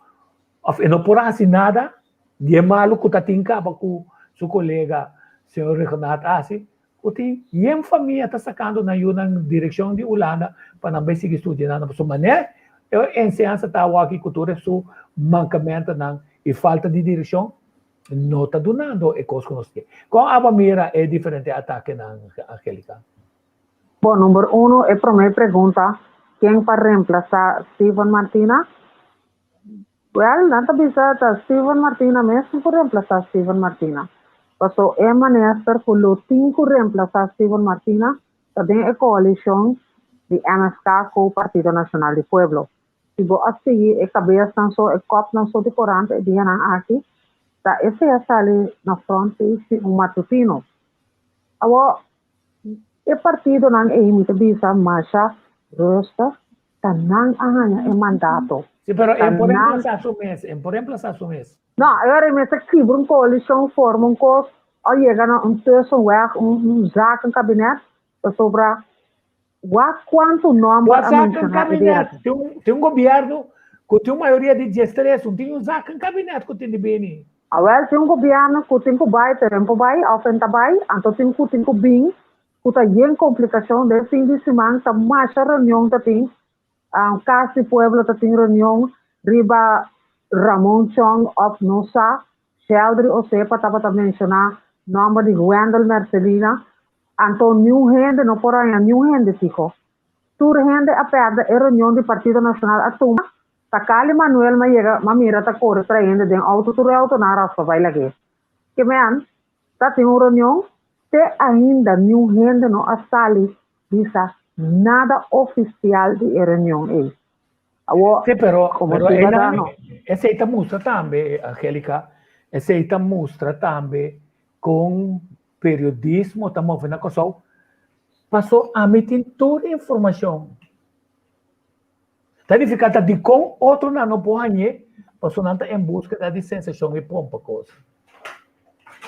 Speaker 10: não por assim nada, de malo que tá tincava com seu colega, senhor Renato, assim, e a família está sacando na direção de Holanda para não seguir estudando na sua maneira. A ensinança está aqui cultura seu mancamento e falta de direção não está donando e coisa que nós temos. Com a Bamira é diferente ataque na Angélica.
Speaker 11: Bom, número 1 é para minha pergunta, quem para reemplazar Steven Martina? Well, não está bisa Steven Martina mesmo para reemplazar Steven Martina. Pasó é maneira que o tinco reemplazar Steven Martina, também é coalição de MSK com o Partido Nacional do Pueblo. Se você assistir, é cabeça não só, é copo não só de corante, é dia não aqui, tá esse é ali na fronte um matutino. Agora, é partido não é imita bisa, marcha, rosta, tá não é mandato.
Speaker 10: Sim, pero é por reemplazar su mês,
Speaker 11: Não, agora mesmo aqui, uma coalição forma um curso, ou chega a tussenweg, zaak, een kabinet, sobre quanto nome
Speaker 10: a mencionar. Tem governo que tem maioria de gestores, tem zaak em cabinet que tem de bem.
Speaker 11: Well, tem governo que tem que vai, tempo vai, ofenta vai, então tem que bem, que tem complicação, de fim de semana, tá mais reunião, tá tem, Casa Pueblo, tá tem reunião, riba Ramon Chong of Nosa, Sheldry Osepa, estava mencionar nome de Wendell Mercelina, então new gente não por aí, new gente fico. Tur gente a perda a reunião do Partido Nacional a tuma, takali Manuel mira tá corre traindo de auto na raça vai lagi. Que men, tá tem uma reunião, te ainda new gente não a sali, bisa nada oficial de reunião aí.
Speaker 10: Sì, però essa mostra também, Angélica, essa mostra também com periodismo, estamos vendo que só passou a emitir toda a informação. Está dificultado de com outro não pode passou não em busca de sensação e pompa coisa.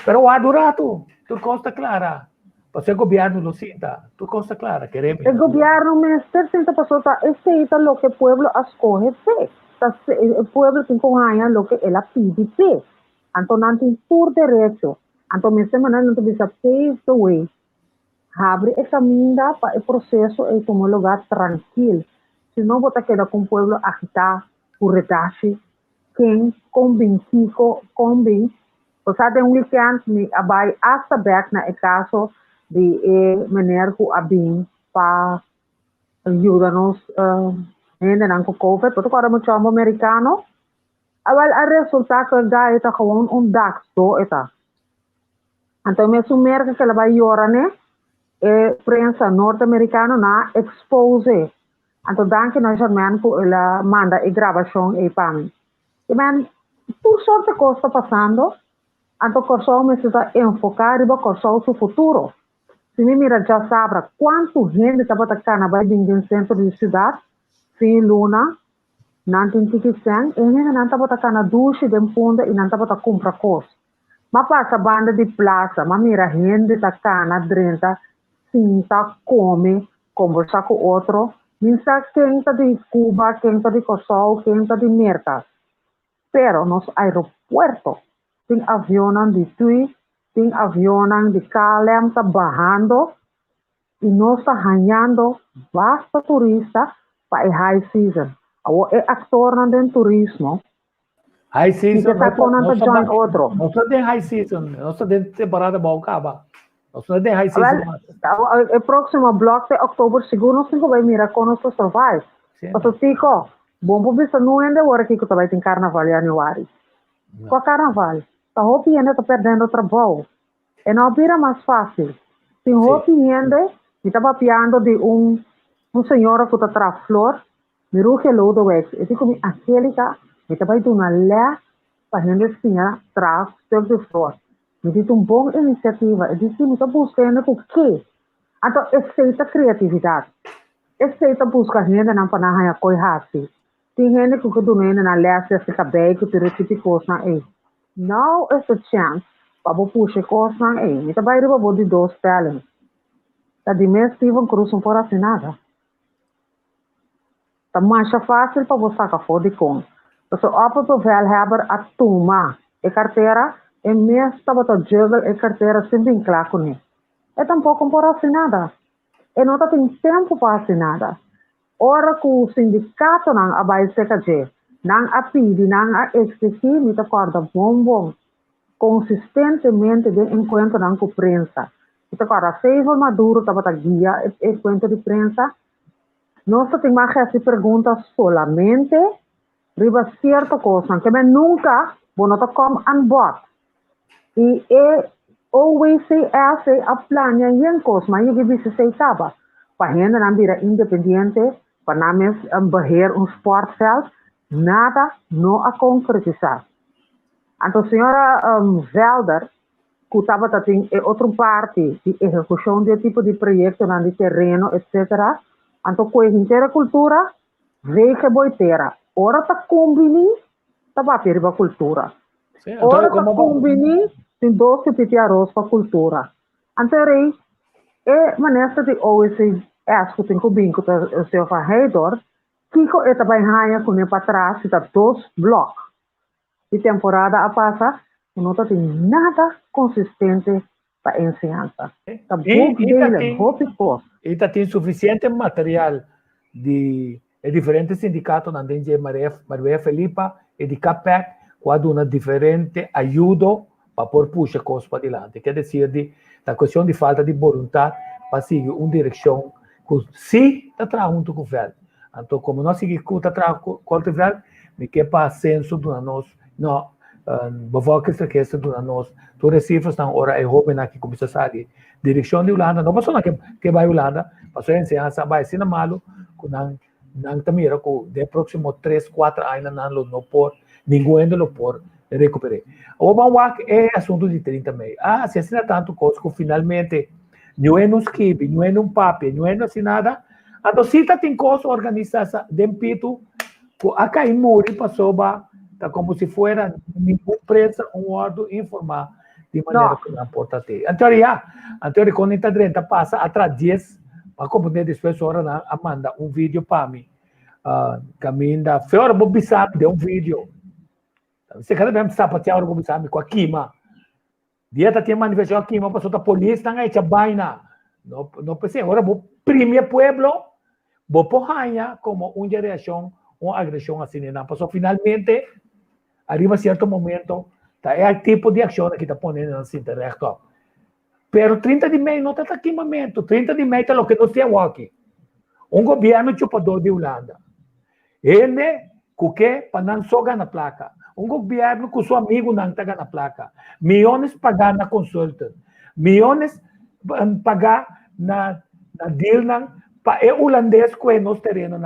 Speaker 10: Pero há durado, tu costa clara. Passou o governo lo cita, tu costa clara, queremos.
Speaker 11: El gobierno minister sinta pasó ta aceita lo que el pueblo escoge fe. El pueblo tiene que lo que él pide fe. Entonces, por derecho. Entonces, de manera no te dice pave the way. Abre el camino para el proceso y tomar lugar tranquilo. se não botar queda com o pueblo agitar, o redache, quem combin, Kiko, combin, o sea, de weekend, me abai hasta back na caso de meneer ku abin pa ayuda-nos ng COVID. Pero para mo chamo americano, awal a resulta que ga ita gewoon dax do ita. Então me sumer que ela vai yorane prensa norte-americano na expose. Então danke na German ku ela manda gravação e pami. E man, por sorte costa passando, então corso me se enfocar riba corso su futuro. Se me mira já sabe quanto gente estava atacando vai vir no centro da cidade, sem luna, não tem que ser, e não estava atacando duche de fundo e não estava atacando comprar coisa. Mas passa banda de plaza, mas mira gente atacando drenta, sinta, come, conversa com outro, minsa quem está de Cuba, quem está de Kosovo, quem está de Mercas. Pero nos aeropuertos, tem avião de Tui, tem avião de Calem, está barrando e nós está ganhando basta turista para a high season. É actor de turismo.
Speaker 10: High season,
Speaker 11: não
Speaker 10: só tem high season, não só tem temporada balcaba. Não só tem high season.
Speaker 11: O próximo bloco de outubro, seguro, nós não vai mirar com nosso survive. Porque Tico, bom para ver não ainda agora que vai ter carnaval em januário. Com carnaval, a roupa ainda está perdendo o trabalho. E não vira mais fácil. Tem roupa ainda, que estava piando de senhora que está atrás flor, me ruge lodo wex. E digo, Angélica, me estava indo na lé para a gente espinhar atrás de flor. Me disse boa iniciativa. E disse, me está buscando o quê? Então, aceita criatividade. Aceita buscar gente na panahaya koi hasi. Tem gente que está doendo na lé, se fica bem, que tem tipo coisa aí. Now is a chance para puxar coisa aí. Me estava indo para de dois talents. Tá de mês Steven Cruz não pode assinar. Tá mais fácil para você sacar fora de conta. Então, opa para velhaber a tuma e carteira, e mês estava a juggle e carteira sempre em claro com ele. E tampouco não pode assinar. E não tem tempo para assinar. Ora que o sindicato não abai secaje, não a pedi, não a exigir, me acorda bom, consistentemente de encontro não com prensa. Me acorda, Seiva Maduro estava a guia encontro de prensa. Nós temos mais essa pergunta solamente riba certa coisa, que eu nunca vou não come on board. E always say essa a plania em coisa, mas eu que se aceitava. Para gente não vira independente, para não beheer sportveld, nada não a concretizar. Então, a senhora Velder, que estava em outra parte de execução de tipo de projeto, de terreno, etc., então, com a inteira cultura, veio que boiteira. Ora está combinando, está batendo para a cultura. Ora está combinando, tem doce de arroz para a cultura. Então, é maneira de hoje, que tem combinado com o seu farredor, que é também raia com ele para trás, está dois blocos. De temporada a passa, não tem nada consistente para a ensinança. Está bom dele,
Speaker 10: e tem suficiente material de diferentes sindicatos, não tem Maria Felipa e de CAPEC, quando uma diferente ajuda para pôr puxa coisas para adiante. Quer dizer, a questão de falta de vontade para seguir uma direção que se está junto com o governo. Então, como nós seguimos com o governo, me quer para senso de nós, não, bevor que essa do nós, todas as cifras estão ora é jovem aqui começa a sair. Direção de Holanda, não passou na que vai Holanda, passou em ciência, vai ser malo, com não tamira com de próximo 3-4 anos não por ninguém não por recuperar. O banwak é assunto de 30 meses. Se assina tanto coisa que finalmente não é no skip, não é no papel, não é no assinada. A docita tem coisa organizada de pito, que acá em Muri passou tá como se fuera nenhuma empresa ordem informar de maneira que não importa ter. Em teoria, quando está dentro, passa atrás 10, para como depois hora manda vídeo para mim. Caminho da fora, vou bisar de vídeo. Você cada vez sapatear vou bisar com a Kima. Dia tá tem manifestação aqui, mas a polícia está aí, baina. Não pensei, agora vou primeiro pueblo, Bopohanya como una reacción, una agresión así. So, finalmente, arriba cierto momento, é o tipo de ação que está ponendo assim, reto. Pero 30 de maio não está aqui momento. 30 de maio é o que nós temos aqui. Governo chupador de Holanda. Ele, que para não sogar na placa. Governo com seu amigo não está na placa. Milhões pagar na consulta. Milhões pagar na deal para o holandês que é nosso terreno.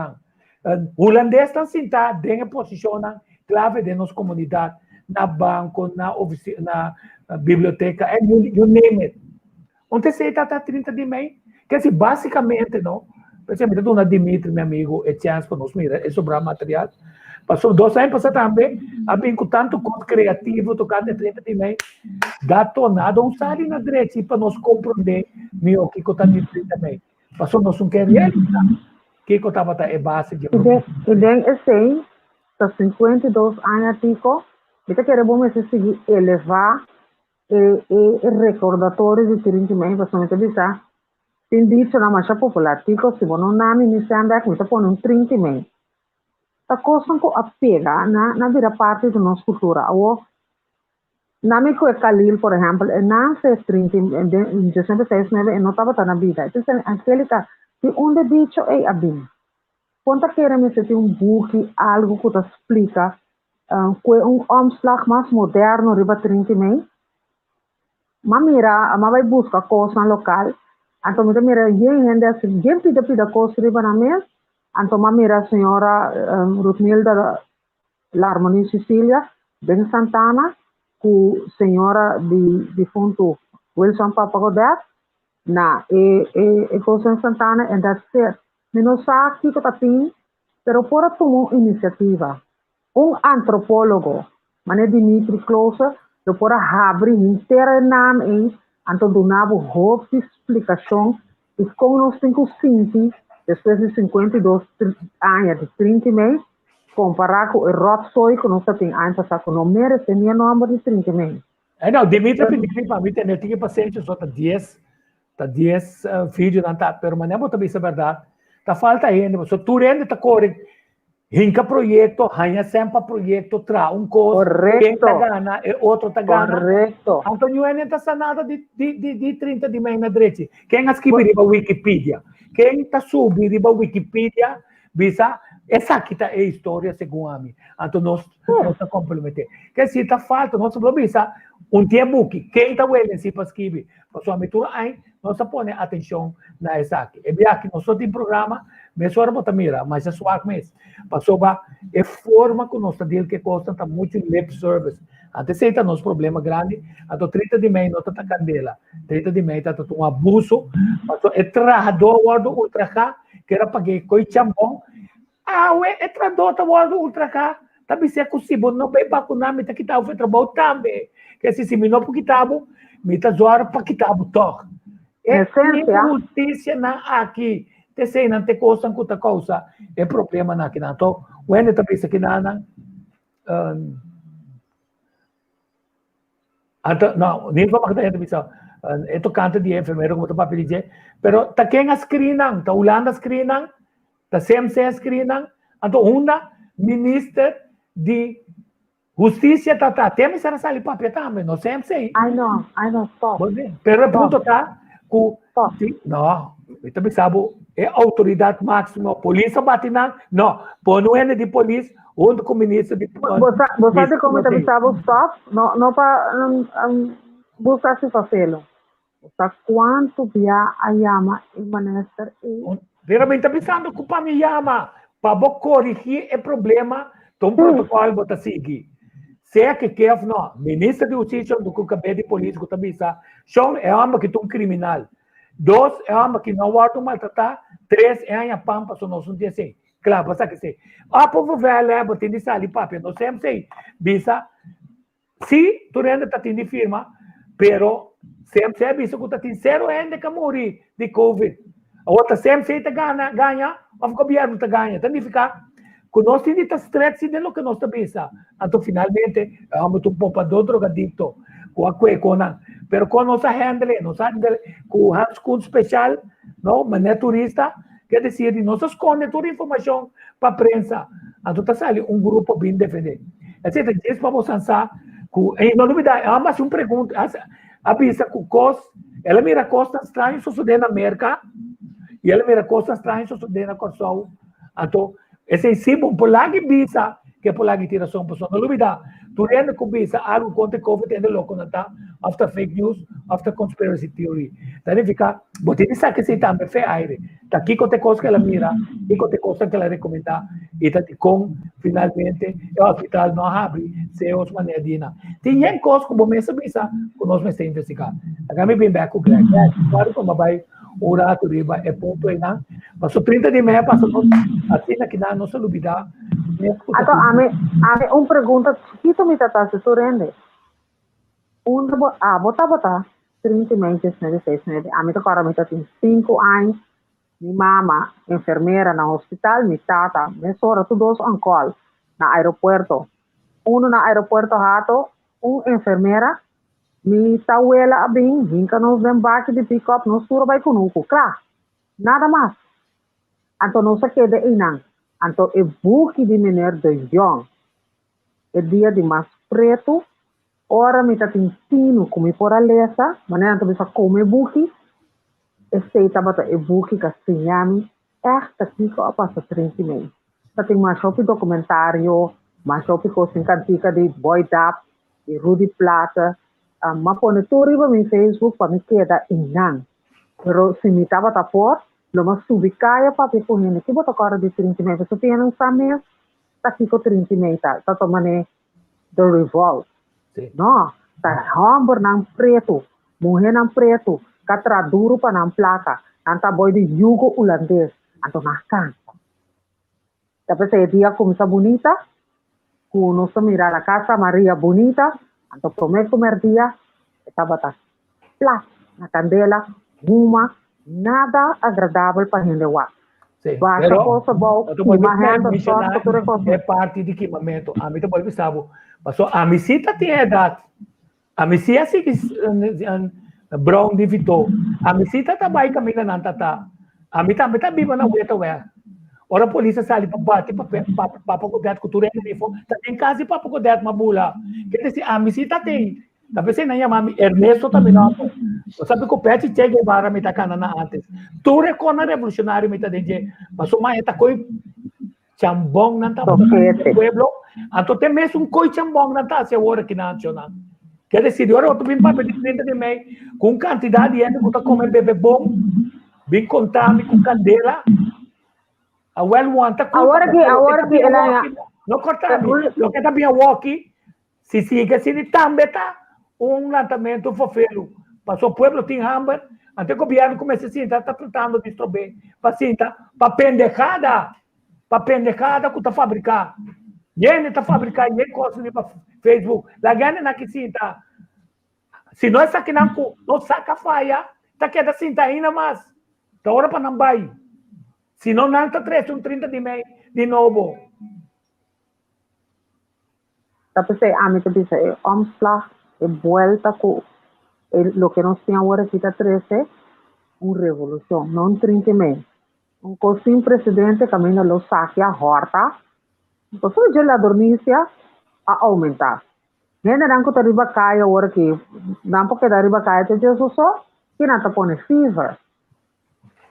Speaker 10: O holandês está sentado dentro da posição clave de nossa comunidade. Na banco, na biblioteca, you name it. Ontem você está 30 de maio, que assim, basicamente, não? Por exemplo, eu Dimitri, meu amigo, é chance para nós, mira, é sobrar material. Passou 2 anos, passou também, havia com tanto coisa criativo, tocando 30 de maio, dá tornado um sali na direita, para nós compreender o que está de 30 de maio. Passou nós querer, que estava é base de...
Speaker 11: E daí, assim, está 52 anos, Tico, kita queremos seguir elevar o recordatório de 30 de maio, basicamente bisa. Tem dicho na massa popular, tico, se não nami ni samba, kita põe 30 de maio. A coisa que apega na vira parte da nossa cultura. O nami que é Khalil, por exemplo, nasce 30 em dezembro 69 e não estava na vida. Então, Angélica, de onde dicho é abim? Quando queremos ter book, algo que te explica com omslag mais moderno, riba 30 de maio, mas vai buscar coisa na local, então mira, quem pida coisa riba na mesa, então mira a senhora Ruthmilda L'Harmonie Sicilia, Ben Santana, com a senhora de defunto Wilson Papagodet, e coisa Santana, and that's it. Não sabe que está tem, pero por tomar iniciativa. Antropólogo, mané Dimitri Klose, eu por abrir inteira nome então donava hope de explicação e como nós temos sentido depois de 52 anos de 30 de maio, comparar com o Rotsoi que nós temos antes passar com o merece minha nome de 30 de maio.
Speaker 10: Não, Dimitri pediu para mim ter tinha paciente só tá 10 filhos não tá, pero mané botar isso é verdade. Tá falta ainda, só tu rende tá correndo. Hinka projeto, hanya sempre projeto, tra coisa, quem tá gana, e outro tá gana.
Speaker 11: Correto.
Speaker 10: Então, não é essa nada de 30 de maio na direita. Quem escreve riba Wikipedia, quem tá subir riba Wikipedia, bisa, essa aqui tá a história segundo a mim. Então, nós tá complementando. Que se tá falta, nós vamos bisa, tempo que quem tá vendo se para escrever, para sua aventura aí, nós põe atenção na essa aqui. É bem aqui, nós só tem programa, mas agora bota mira, mas é suave mesmo. Passou para a forma que nós temos que custa tá muito lip service. Antes aí tá nosso problema grande, até 30 de maio nós tá candela. 30 de maio tá um abuso, passou é trahador guardo ultra cá, que era paguei coi chambon. É trahador tá guardo ultra cá. Tapi se possível não vai para com nome tá kitabo foi trabalho também. Que se me não para kitabo, me tá zoar para kitabo toh. É injustiça na aqui. Te sei não te coisa que ta causa é problema na aqui na to. When tá pensa que na não, nem vamos matar gente bisa. Ito canto de enfermeiro como tá papel dizer, pero ta quem a screenang, ta Holanda screenang, ta CMC screenang, anto una minister de Justiça tá temos essa sala papel também, não CMC.
Speaker 11: I know, stop.
Speaker 10: Pero ponto tá não, eu também sabe, é autoridade máxima, polícia bate não, põe de polícia, onde com o ministro de
Speaker 11: Você como também sabe, stop, não para buscar se fazê-lo. Quanto via a Yama e Manester e...
Speaker 10: Veramente pensando que para me Yama, para corrigir o problema, tem um protocolo para seguir. Se é que quer, não, ministro de Justiça do cabelo de polícia, que também sabe, é uma que tem um criminal. 2, é uma que não vai maltratar. 3, é a pampa, só nós não tem assim. Claro, passa que sei. A povo velho, botem de sali papel, não sempre sei. Bisa, se tu ainda tá tendo firma, pero sempre é bisa que tá tendo 0 ainda que morrer de Covid. A outra sempre sei tá ganha, o governo tá ganha. Também fica, que nós temos que stress de lo que nós tá bisa. Então, finalmente, vamos um poupador drogadicto, com a cuecona. Pero com nossa handle, com o handscoon especial, não, mas não é turista, quer dizer, não se esconde toda a informação para a prensa. Então, está ali um grupo bem defender. Assim, diz para você pensar, em novidade, há mais uma pergunta, avisa que o COS, ela mira costa estranha sucedendo na América, e ela mira costa estranha sucedendo na Kosovo. Então, esse é sim, por lá que visa, que por lá que tira som, por não novidade. Tu ainda que visa algo contra COVID, ainda louco, não tá? After fake news, after conspiracy theory. Daí fica, você diz que se também fez aire. Tá aqui com a coisa que ela mira, e com a coisa que ela recomenda, e tá com, finalmente, o hospital não abre, se os manedina. Tem coisa que você visa, que nós vamos investigar. Agora me vem back com o Greg. Claro que vai orar tu riba, é ponto aí, não? Passou 30 de meia, passou assim, aqui na nossa lubida.
Speaker 11: Então, a mim, uma pergunta, chiquito me tá se surpreende. Bota, 30 meses, 16 meses. A mim, agora, me tem 5 anos. Minha mama, enfermeira no hospital, minha tata, minha sogra, todos on call na aeropuerto. Na aeropuerto rato, enfermeira, minha tauela, bem, vinca nos bembaque de pick-up, nos sura vai conosco. Claro, nada mais. Então, não se queda aí, não. Então, é buque de menor de John. É dia de mais preto. Ora, me tá tentando comer por a lesa. Maneira, então, você come buque. Esse tabata é buque que se chama. Esta aqui, que passa 30 meses. Tá tem mais shopping documentário, mais shopping com cantica de Boy Dap, de Rudy Plata. Mas põe tudo no meu Facebook para me quedar em nan. Pero se me tava por lo mas subicaya papi po hini que bota agora de 30 meses. So tinha sa mês, tá aqui com 30 meses, tá tomando the revolt. No, tá homem nang preto, mulher nang preto, katra duro pa nang placa, anta boy de yugo holandês, anto nakan. Tapos esse dia começa bonita, quando se mira a casa Maria bonita, anto comer dia, estava tá plá na candela, uma nada agradável para gente lá. Basta coisa boa,
Speaker 10: é parte de equipamento. A mim também sabe. Mas a misita tem idade. A misita assim que brown de Vitor. A misita também caminha na tata. A mim também tá viva na ueta ué. Ora a polícia sai para bater para poder cultura de uniforme. Tem casa para poder uma bula. Quer dizer, a misita tem. Talvez você não chama Ernesto também não. Você sabe que o Pet Che Guevara me tá canana antes. Tu recona revolucionário me tá dizendo, mas o mãe tá coi chambong não tá pueblo. Então tem mesmo coi chambong não tá se hora que nacional. Quer dizer, agora tu vem para pedir de mim com quantidade de gente que tá comendo bebê bom, bem contame com candela. A well one tá
Speaker 11: agora que ela
Speaker 10: não corta lo que tá bem walkie. Se siga assim também tá tratamento fofelo. Passou o pueblo tem hambre, até que o governo começa assim, está tratando de bem. Paciente, para pendejada que está fabricando. Ele está fabricando, ele gosta de Facebook. La gana na que cinta. Se nós aqui não saca faia, está queda cinta ainda mais. Está hora para não vai. Se não, não está 30 de meio de novo.
Speaker 11: Tapos a mim também é omslag, é vuelta com lo que nos tinha agora aqui está 13, uma revolução, não 30 meses. Cosim presidente caminha lo saque a horta, então se a dormência a aumentar. Gente não que riba cai agora que não porque da riba cai te Jesus só que não tá pone fever.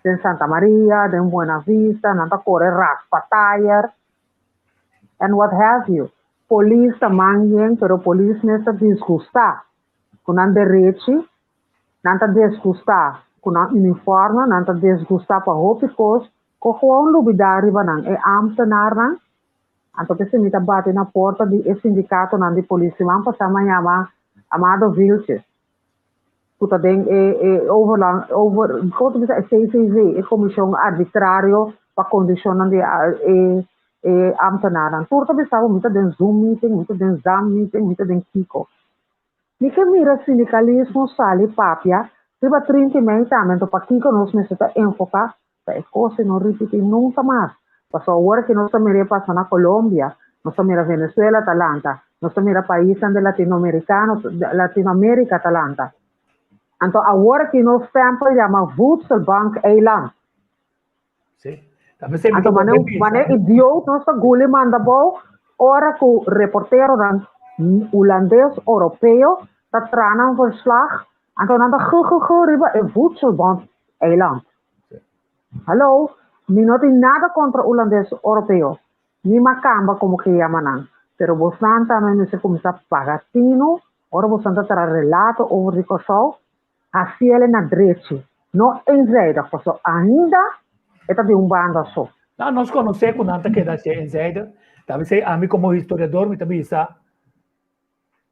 Speaker 11: Em Santa Maria, em Buena Vista, não tá corre raspa tire, and what have you. Police também, pero police nessa desgustar. Com a direito, não tá desgustar. Com a uniforme, não tá desgustar para roupas, com o lubidari banang é amtenar nang. Então que se me tá bate na porta de sindicato nan de polícia, man para chamar Amado Vilches. Puta den quanto que CCV, é comissão arbitrário para condicionar de ambtenaran. Turta bisa muita den Zoom meeting, muita den Zoom meeting, muita den Kiko. Nika mira sindicalismo sali papia, riba 30 meses também to para Kiko nos necessita enfocar, para coisa não repetir nunca mais. Passou agora que nós também passa na Colômbia, nós também Venezuela, Atalanta, nós também países de Latinoamérica, Atalanta. Então agora que nós tempo chama Voedselbank Eiland.
Speaker 10: Sim. Também sei
Speaker 11: Anto mane idiot no sa guli manda bo ora ku reportero dan Holandees Europeo dat tranen verslag. Anto nanda riba e voedselband eiland. Hallo, ni no tem nada contra Holandees Europeo. Ni macamba como que llaman. Pero Bosnan também se começa pagatino, ora Bosnan terá relato over die Kosovo, assim ele na direita. Não eenzijdig, so ainda é de banda só.
Speaker 10: Não, nós conhecemos com nada que dá ser eenzijdig. Talvez a mim como historiador me também isso.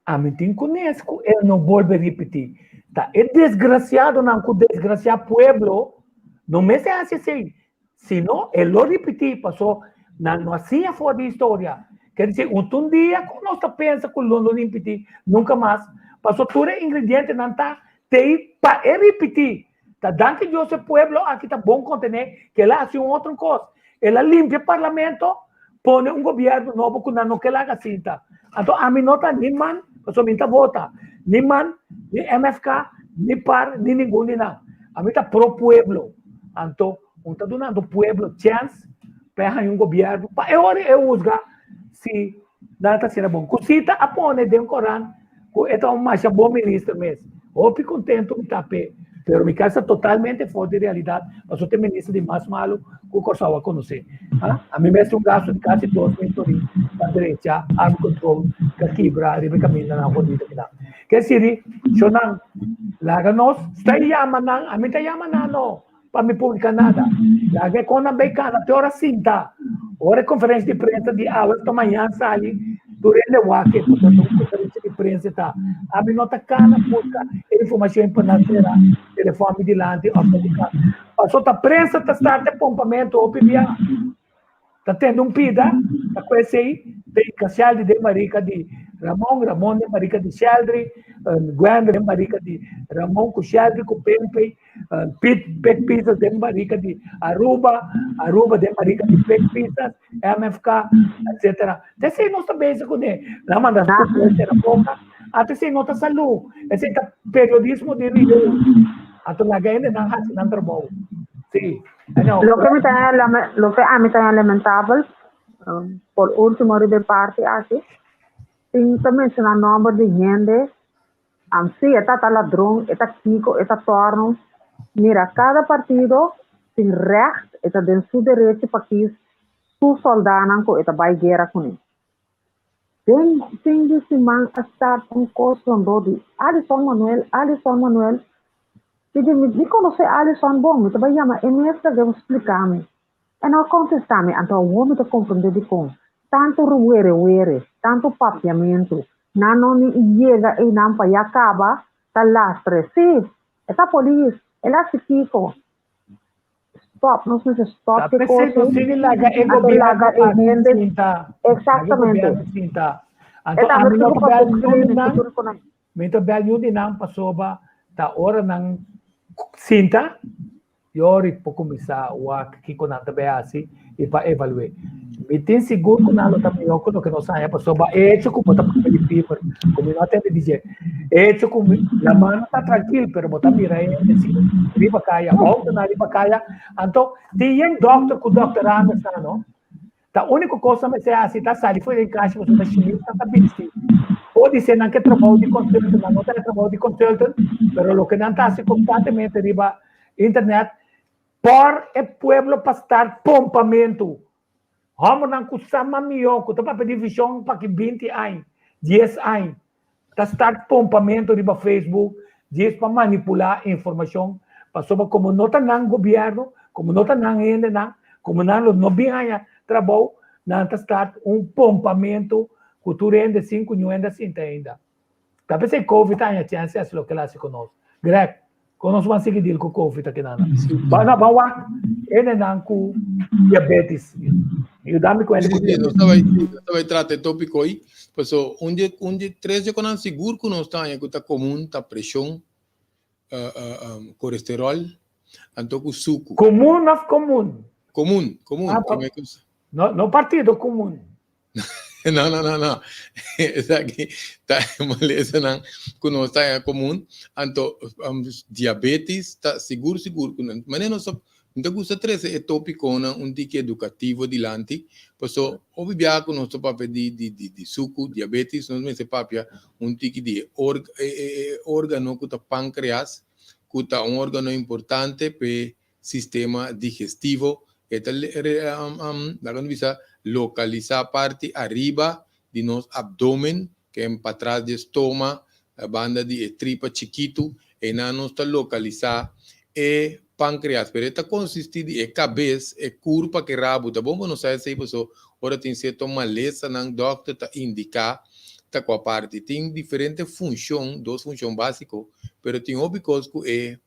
Speaker 10: A mim tem conhece, ele não volta a repetir. Tá, é desgraciado não com desgraciado pueblo, não me se assim. Senão ele lo repetir, passou na nossa fora de história. Quer dizer, um dia, nós pensamos que o London repetir, nunca mais. Passou todo ingrediente não tá, tem para repetir. Tá, danke Deus, o pueblo aqui tá bom contener, que ela faz outra coisa. Ela limpa o parlamento, põe governo novo que não quer lá assim, tá. Então, a mim não tá nem man, passou minha vota, nem man, nem MFK, nem par, nem ninguém, nem não. A mim tá pro pueblo. Então, tá dando ao pueblo chance para governo, para eu usar se não está sendo bom. Cosita a pôr dentro do Corão, que é mais bom ministro mesmo. Eu fico contente com o tapete, mas me casa totalmente fora de realidade. Mas eu tenho ministro de mais malo que o Kosovo a conhecer. A mim mesmo gasto de quase 2 milhões da direita, arm control, que quebra, e caminha na rodida. Quer dizer, eu não, lá nós, está chamando, a mim está chamando, não. Para me publicar nada. Lagi ko na becana, até hora cinta. Hora conferência de imprensa de horas da manhã, sali, durante o wake, portanto, conferência de imprensa está. A minha nota cana, busca informação internacional, telefone de lante, passou a prensa, está startando pompamento, ou pibia. Está tendo pida, está com esse aí, tem Caccialdi de Marica de Ramon de Marica de Sheldry, Gwen de Marica de Ramon com Sheldry, com Pempe, Pet Pizzas de Marica de Aruba de Marica de Pet Pizzas, MFK, etc. Até se não está bem com ele, lá manda a boca, até se não está saúde, esse é periodismo de Rio, até lá ganha na raça, não trabalho. Sí.
Speaker 11: Lo que a mí también lamentable, por último de parte aquí, sin mencionar nombre de gente, sí, está ladrón, está Kiko, está Torno. Mira, cada partido tem recht, está de su derecho para que su soldados ko está vai guerra com ele. Tem de se man estar com costo de Alisson Manuel, me conhece Alisson bom, me também chama, e me deve explicar-me. E não contestar-me, então o homem está compreendendo com tanto ruere, tanto papiamento, não chega e não para acaba, está lastre, sim, está polícia, ela se Kiko. Stop, não sei se stop que coisa. Exatamente.
Speaker 10: Então, belo de não passou ba, ta hora ng cinta, yori po começar o que com nada bem assim e para evaluar. Me tem seguro que não também eu que não sai para soba hecho com botar para ele paper, como não tem de dizer. Hecho com a mano está tranquilo, pero botar mira aí assim, riba caia, volta na riba caia. Então, tem doctor com Dr. Anderson, não? A única coisa que é assim, tá sali foi em caixa, você está chinês, está bem. Ou dizer não que trabalho de consultant, não tem trabalho de consultant, pero lo que não está assim constantemente riba internet, por o pueblo para estar pompamento. Vamos não kusama miyo, kuta pa divisão para que 20 anos, 10 anos, tá estar pompamento riba Facebook, 10 para manipular informação, para sobre como não está no governo, como não está na ainda não, como não binaya trabalho, não está estar pompamento cultura de 5 anos assim ainda. Tapi se COVID tanya chance as lo que lá se conosco. Greg, conosco mas sige deal com COVID aqui na. Bana bawa ene nang ku diabetes. Eu dá-me com ele.
Speaker 9: Não vai tratar tópico aí, pois onde 3 eu não seguro que nós tanya que tá comum, tá pressão, colesterol, então com suco.
Speaker 10: Comum não comum.
Speaker 9: Comum.
Speaker 10: No partido comum.
Speaker 9: Não. Essa aqui tá maleza não conosco é comum. Anto diabetes tá seguro. Mas não só não gusta três é tópico na tique educativo dilante. Posso obviar com nosso papel de suco diabetes nós me se papia tique de órgano que tá pâncreas que tá órgano importante para sistema digestivo. La visa localizar parte arriba de nosso abdomen, que é para trás do estômago, a banda de tripa chiquito, e na nós está localizar e pâncreas, pero esta consiste de cabeça, e curva que rabo, tá bom? Não sei se você ora tem certa maleza, não doctor tá indicar, tá com a parte, tem diferente função, duas funções básicas, pero tem óbicos que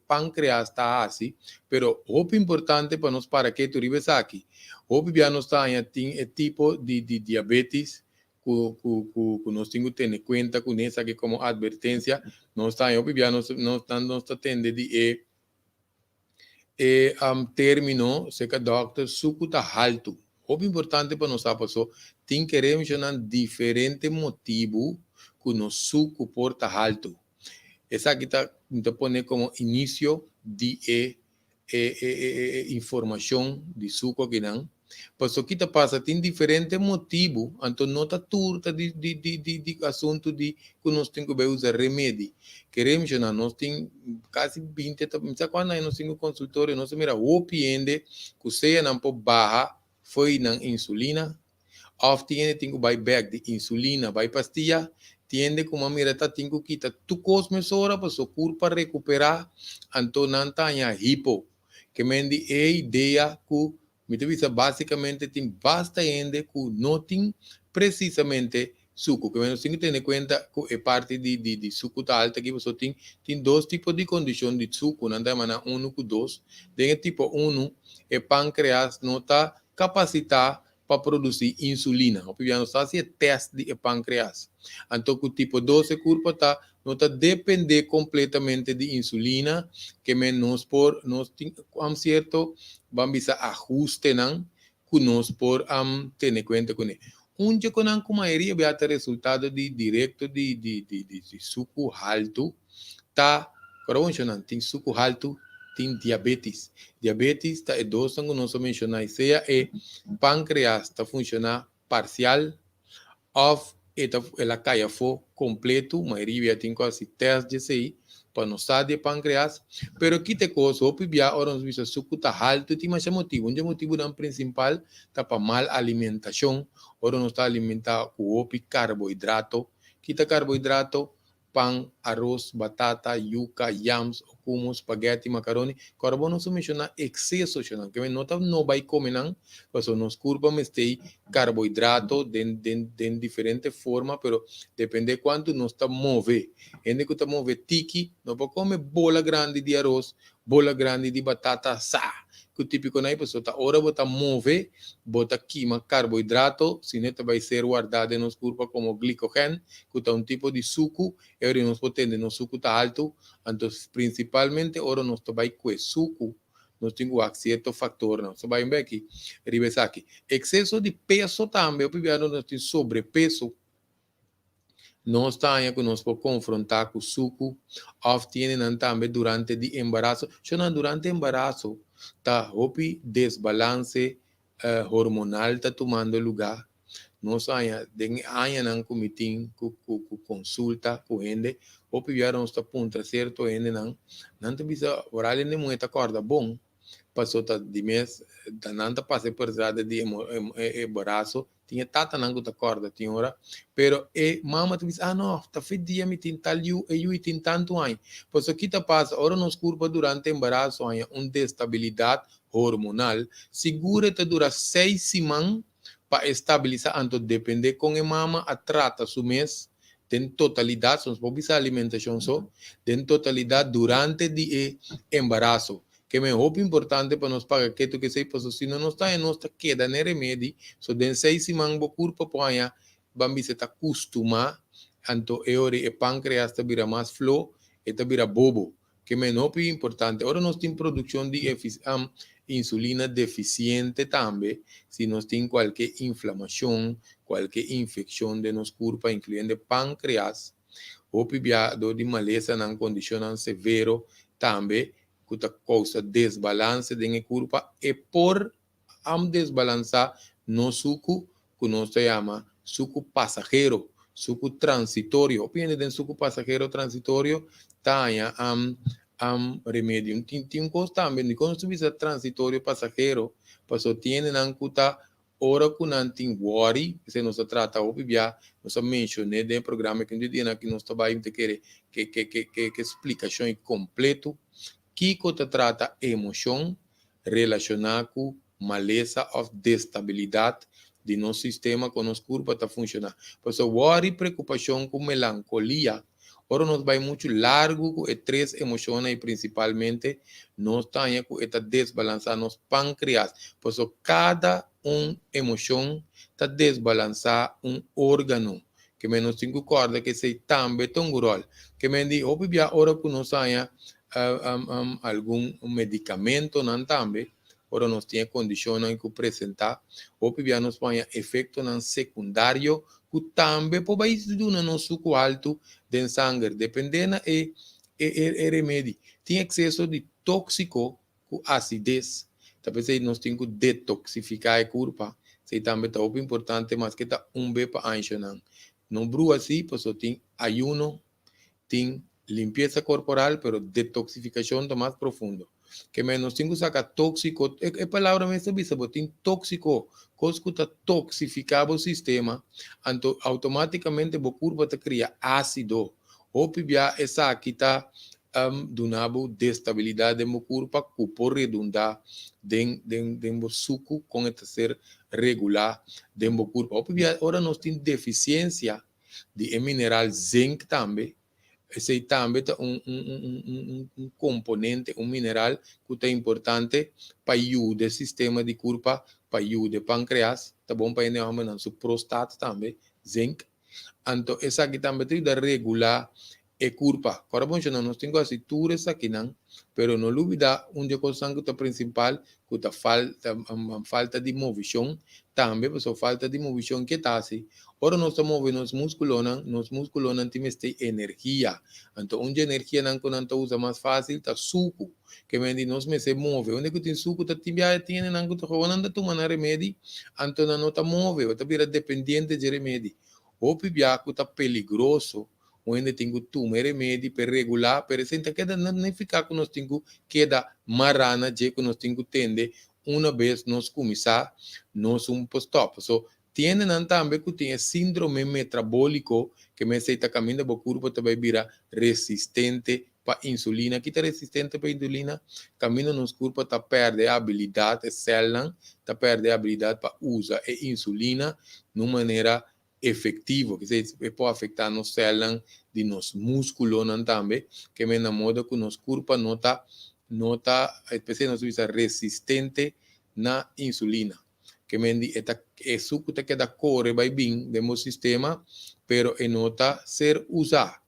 Speaker 9: pâncreas está assim, pero o importante para nós para que tu ribes aqui, o já nós tem tipo de diabetes que nós temos que ter em conta com essa aqui como advertência, nós está já nós tende de término, se que doctor suco tá alto. O importante para nós saber tem que mencionar diferente motivo que o nosso suco porta alto. Essa aqui está pondo como início de informação de suco aqui não. Mas o que está passa tem diferente motivo, então não está turta de assunto de que nós temos que usar remédio. Queremos mencionar, nós temos quase 20, quando nós temos consultório, nós mira o piende que seja não por barra foi na insulina, ou tem que back de insulina, vai pastilha, tiende como mira tá tem que quitar tu cosmesora para o corpo para recuperar, então não tenha hipo, que mende a ideia que me visa basicamente tem basta gente que não tem precisamente suco, que nós temos que ter em conta que é parte de suco tá alta que você tem dois tipos de condição de suco, não dá mana 1 com 2, tem tipo 1 é pâncreas não está capacitado para produzir insulina. O piano está assim teste de pâncreas. Então, o tipo 2 é corpo tá não está depender completamente de insulina, que nós tem certo vamos a ajuste não que nós por ter em conta com ele. Onde com a maioria vai ter resultado direto de suco alto, tá? Não tem suco alto, tem diabetes. Diabetes tá é dois que nós mencionamos, seja pâncreas está funcionar parcial, ou ela caia for completo, a maioria tem quase teste de CI, para não saber de pâncreas, pero que te coisa, o pibia, ora nos visa suco tá alto, tem mais motivo. Um motivo não principal, tá para mal alimentação, ora não está alimentado com carboidrato, que tá carboidrato, pão, arroz, batata, yuca, yams, hummus, spaghetti, macaroni. Agora, não se menciona excesso, que não vai comer, não, mas nos curva tem carboidrato de diferente forma, pero depende quanto nós está mover. Gente que está mover tiki, não pode comer bola grande de arroz, bola grande de batata, que o típico não é, pessoa tá hora bota mover, bota queima carboidrato, se não vai ser guardado nos curva como glicogênio, que é tipo de suco, e agora nós podemos no suco tá alto, então principalmente agora nós vai com suco, nós temos um certo fator, não, só vai ver aqui, ribes aqui, excesso de peso também, o primeiro nós temos sobrepeso, nós também nós podemos confrontar com o suco, ou tem também durante o embaraço, durante o embaraço, tá hopi desbalance hormonal tá tomando lugar. Nós ainda não comitim com consulta com gente, hopi vieram esta ponta certo ainda não te bisa oral nem muito acorda bom, passou tá de mês, não tá passei por trás de embaraço, tinha tata não tá acorda tinha hora, pero mama te bisa não, tá feito dia me tem tal eu tem tanto aí, pois aqui tá passa, ora nos curva durante embaraço aí destabilidade hormonal, segura te dura 6 semanas para estabilizar, então depende com a mama a trata su mês, tem totalidade, são poucas alimentação só, tem totalidade durante o embaraço. Que é muito importante para nós pagar que tu que sei passo se não está em nossa queda nem remédio so den 6 semanas o corpo põe bambi se está acostuma então é pâncreas está vira mais flow está vira bobo que menos importante. Ahora nos tiene producción de insulina deficiente también, si nos tiene cualquier inflamación, cualquier infección de nos curpa, incluyendo páncreas, o pibia do de maleza en condición severo también, que causa desbalance de la curpa, y por desbalanzar no suco, que no se llama suco pasajero, suco transitorio. Opinión de suco pasajero transitorio, taña remedio. Tiene un costo también, y cuando se dice transitorio pasajero, pues tienen ancuta ora con antin worry, se nos trata, obvia, nos mencioné del programa que tiene aquí, nos está a que explicación completo, que te trata emoción relacionada con maleza o destabilidad de nuestro sistema con nos curva está funcionando. Pues worry, preocupación con melancolía, ahora nos va mucho largo con tres emociones y principalmente nos está con esta desbalanzada nos páncreas. Pues cada emoción está desbalanzada un órgano que menos 5 corda que se tambe tongurol que me di obvia ahora que nos haya algún medicamento nan tambe ahora nos tiene condiciones que presentar obvia nos vaya efecto nan secundario que también por país de una no suco alto de sangre dependendo remedio tiene exceso de tóxico con acidez. Talvez aí nós temos que detoxificar a curva. Isso também está muito importante, mas que está bem para ensinar. Não bru assim, porque tem ayuno, tem limpeza corporal, pero detoxificação está mais profundo. Que menos temos que sacar tóxico, é palavra mesmo, mas tem tóxico, coisa que está toxificado o sistema, então automaticamente a curva está cria ácido. Ou pibia essa aqui está donabo destabilidade de curva, que por redundar de suco com esse ser regular de curva. Agora nós temos deficiência de mineral zinc também. Esse também é um componente, um mineral que é importante para ajudar o sistema de curva, para ajudar o pâncreas, tá bom para a sua próstata também, zinc. Então, essa aqui também tem que regular a curva. Agora, bom, nós temos assim tudo isso aqui, não? Pero não olvida uma coisa que é principal, que é falta de movição, também, porque falta de movição que está assim. Ora, nós movemos nos músculos não temos energia. Então, onde a energia não usa mais fácil, está suco, que vem nós me se move. Onde que tem suco, está tibia, tem, não está jogando, tomando remédio, então não está move, está vira dependente de remédio. O pibiaco está peligroso, onde tem que tomar remédio para regular, para sentar que não ficar com nós tem que dar marana, de que nós tem que tender uma vez nós começar, nós stop. So, tienen também que tem síndrome metabólico, que me aceita caminho da curva também vira resistente para insulina. Que está resistente para insulina, caminho nos curva está perde a habilidade, célula está perde a habilidade para usar a insulina de uma maneira efetivo, que se pode afetar nos células de nos músculos também, que me modo que nos curva nota, especialmente nos resistente na insulina, que me di isso que queda corre vai bem do sistema, pero nota ser usar.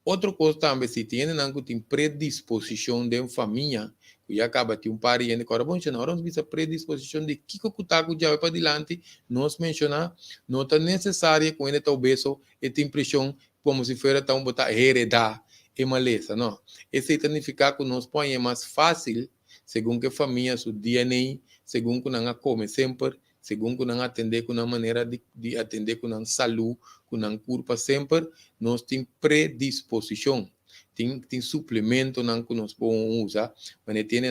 Speaker 9: Outra coisa também, se tem predisposição de família, que já acaba de pariente, agora vamos mencionar, nós vamos predisposição de que o já vai para adiante, nós mencionar, não está necessária quando está obeso, e tem impressão como se fosse tão botar heredar e maleza, não. Isso significa que nós põe mais fácil, segundo que a família, seu DNA, segundo que não come sempre, segundo que não atender com uma maneira de atender com uma saúde, com uma curva sempre, nós temos predisposição. Tem suplemento que nós podemos usar, mas tem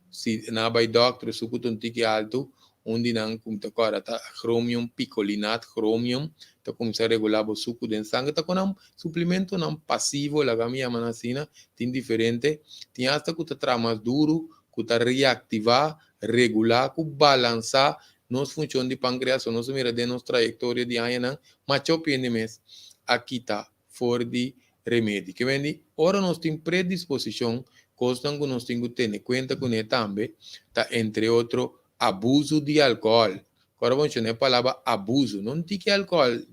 Speaker 9: se não vai doctor, se o tique alto, onde não agora tá chromium picolinate, chromium, tá começar a regular o suco de sangue, tá com um suplemento não passivo, la gamia manacina, tem diferente, tem hasta que tá mais duro, que tá reativar, regular, que balançar nos funções de pancreas, nós mira de nossa trajetória de ano, mas eu penso aqui tá fora de remédio. Que vem ora nós temos predisposição, coisa que nós temos que ter em conta com ele também, tá entre outros, abuso de álcool. Agora vamos chamar a palavra abuso. Não tem que álcool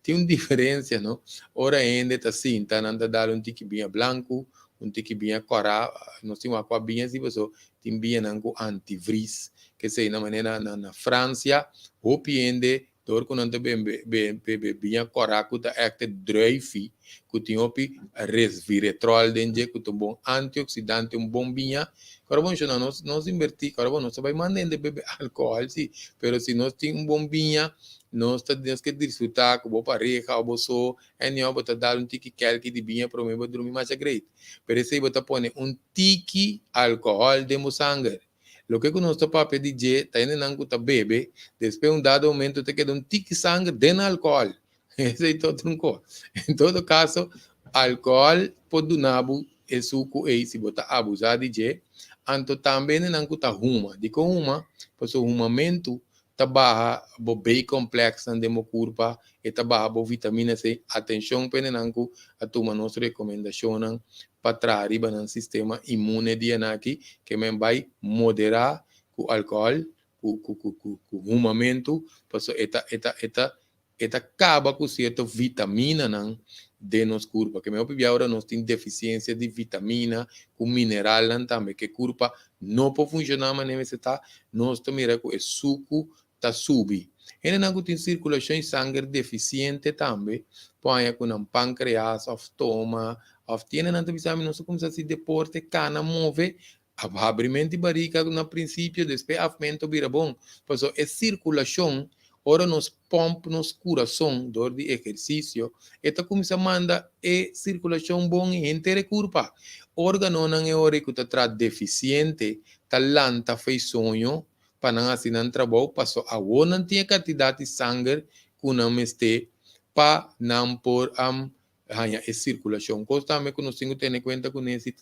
Speaker 9: tem uma diferença, não? Ora ainda tá assim, tá nanda dar um tique bem branco, um tique bem corá, nós temos aqua bem assim, pessoal, tem bem nango antivris, que sei na maneira na França, opiende, door kun ante bem corá, que tá acte dreifi, que tem opi resveratrol dentro, que tem bom antioxidante, um bom binha. Agora bom, nós invertir, agora bom, nós vai mandar beber álcool, sim, pero se nós tem um bom binha, nós temos que desfrutar com boa pareja, ou só, e não botar dar um tique que de binha para mim, para dormir mais great. Pero se botar pone um tique álcool de sangue. Lo que nós está pedir de, tá indo não tá bebe, depois dado momento te queda um tique sangue de álcool. Esse é todo um co. Em todo caso, álcool pode nabo e suco e se botar abusar de, anto também não tá ruma. Dico ruma, pois o rumamento tabaha bo B complexo de mo curva e tabaha bo vitamina C. Atenção penenanku a toma nossa recomendação para trariba no sistema imune de anaki que men vai moderar o álcool, o rumamento, passo eta acaba com certa vitamina não de nos curva, que meu pibi agora nós tem deficiência de vitamina, com mineral também, que curva não pode funcionar, mas nem se tá, nós também com o suco tá subi. Ele não tem circulação de sangue deficiente também, põe com um pâncreas, of toma, of tiene não tem vitamina, nós começa a se deporte, cana move, abrimento de barriga no princípio, depois afmento vira bom, pois é circulação. Ora nos pompa nos coração dor de exercício, eta começa a mandar circulação bom em inteira curva. Órgano não é hora que está deficiente, talanta fez sonho, para não assinar trabalho, passou a não tinha quantidade de sangue que não este para não por circulação. Constante que nós temos que ter em conta com esse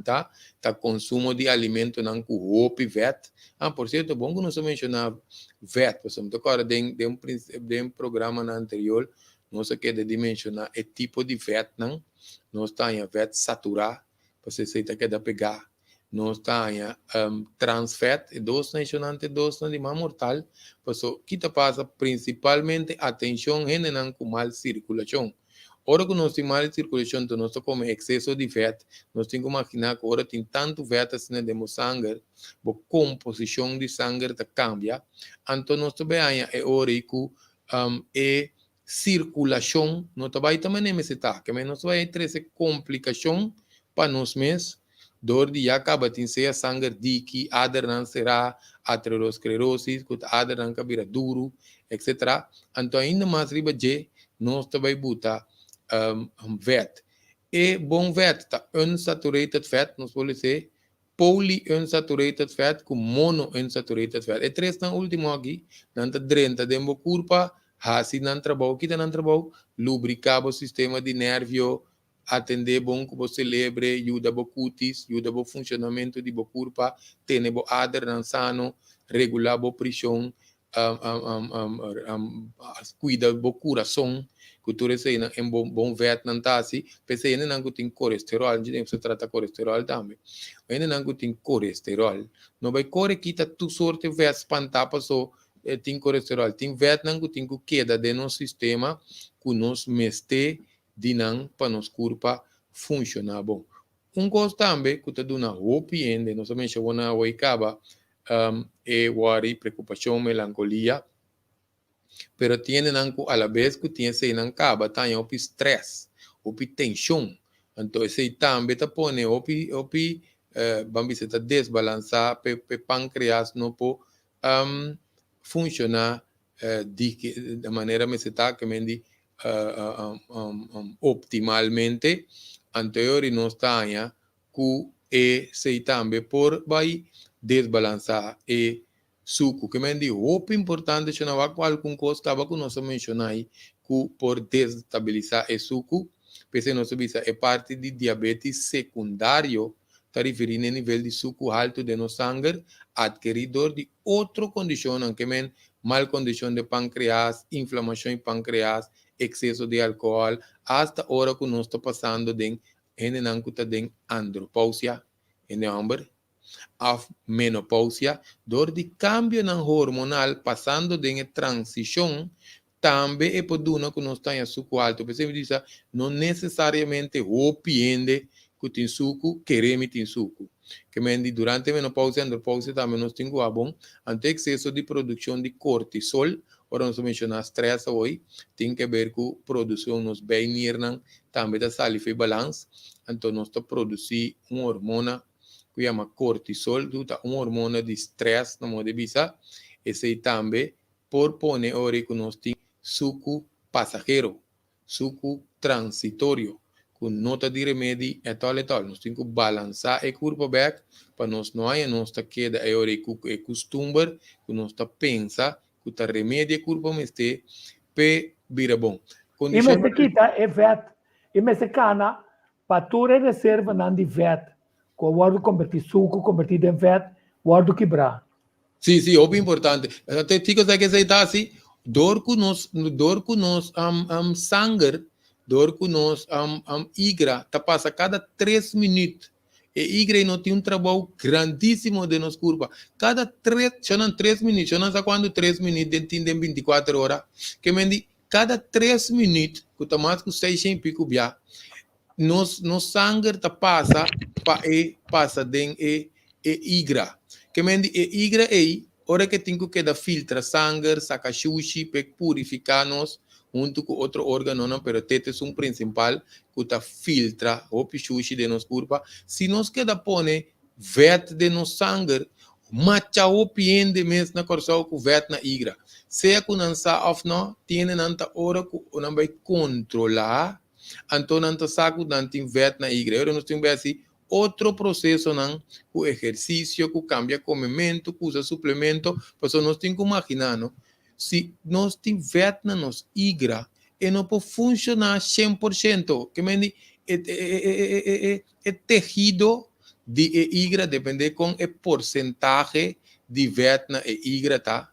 Speaker 9: tá consumo de alimento não com roupa e vet. Por certo, bom que nós mencionava vet, por exemplo, agora de um programa anterior, nós quer de mencionar o tipo de vet não, nós temos vet saturado, você sei que da pegar, nós temos transfat, dois mencionante dois de mais mortal, porque que te passa principalmente atenção em não com mal circulação. Ora que nós temos mal circulação, então nós comemos excesso de fat, nós temos que imaginar que agora tem tanto fat assim no sangue, a composição de sangue cambia, então nós também é hora que a circulação, nós também necessitamos, que nós vai ter essa complicação para nós mesmos, dor de acaba de ser sangue de que adernan será aterosclerose, que adernan cabira duro, etc. Então ainda mais riba de, nós também botar vet. E bom vet, tá unsaturated fat, nós podemos dizer polyunsaturated fat com monounsaturated fat. E três na último aqui, nanta drenta de uma curva, hasi nan trabalho, kita nan trabalho, lubricar o sistema de nervio, atender bom que você celebre, ajuda o cutis, ajuda o funcionamento de boa curva, ter o adernan sano, regular a pressão, cuida do coração, que tu recebe em bom vet não tá assim, pensei ainda não tem colesterol, a gente se trata colesterol também, ainda não tem colesterol, não vai correr quita tu sorte vet espantar passou tem colesterol, tem vet não tem que queda de nosso sistema, que nos meste de não para nos curva funcionar bom. Coisa também que tu dá roupa ainda, não somente uma oicaba worry, preocupação, melancolia, pero tienen a la vez que tiene se caba tem o stress, o tensão, então esse também te pone o vamos dizer desbalançar, pe pâncreas não pode funcionar de maneira me está que me di optimalmente, anterior não está que se também por vai desbalançar e suco, que me digo, o importante é não há alguma coisa que nós mencionamos que por desestabilizar o suco, porque nós sabemos é parte de diabetes secundário, está referindo a nível de suco alto de no sangue, adquiridor de outra condição, que é mal condição de pâncreas, inflamação em pâncreas, excesso de álcool, hasta a hora que nós está passando de andropausia, em homem, a menopausia, dor de cambio hormonal, passando de transição também é por duna que nós temos suco alto. Por exemplo, não necessariamente o piende que tem suco, queremos tem suco. Que mendi durante a menopausa e andropausa também nós temos bom ante excesso de produção de cortisol. Ora, nós mencionamos stress hoje, tem que ver com a produção nos bem também da saliva e balance. Então, nós produzimos uma hormona que chama cortisol, uma hormona de stress na moda de bisa. Esse também por poner ora que nós temos suco passageiro, suco transitório, com nota de remédio e tal. Nós temos que balançar o corpo back para nós não há nossa queda é ora que costumar, que nós pensa que o remédio o corpo mas te pe vira bom.
Speaker 10: E me se quita é vet, e me se cana para tu reserva não de vet, com o guardo convertir suco, convertido em vet, guardo quebrar.
Speaker 9: Sim, sim, é importante. Até ticos é que se está assim, dor com nós sangue, dor com nós igra, tá passa cada 3 minutos. E igra não tem um trabalho grandíssimo de nos curva. Cada 3 minutos, eu não sei quando 3 minutos tem 24 horas, que me diz, cada 3 minutos, que tá mais que 6 e pico bia, nos sangue tá passa den igra. Que me diz, igra aí, hora que tenho que dar filtra sangue, saca sushi, para purificar-nos, junto com outro órgão, não, pero tete é um principal que tá filtra o sushi de nos curva. Se nós queda pone vet de nos sangue, macha o piende mesmo na corção com vet na igra. Se que não sa of não, tiene nanta hora que não vai controlar, então nanta saco não tem vet na igra. Agora nós temos assim outro processo não, com exercício, com cambia comimento, com usa suplemento, porque nós temos que imaginar, não? Se nós tivermos na nossa igra, e não pode funcionar 100%, que me diz, é tejido de igra, depende com o porcentagem de vet na igra, tá?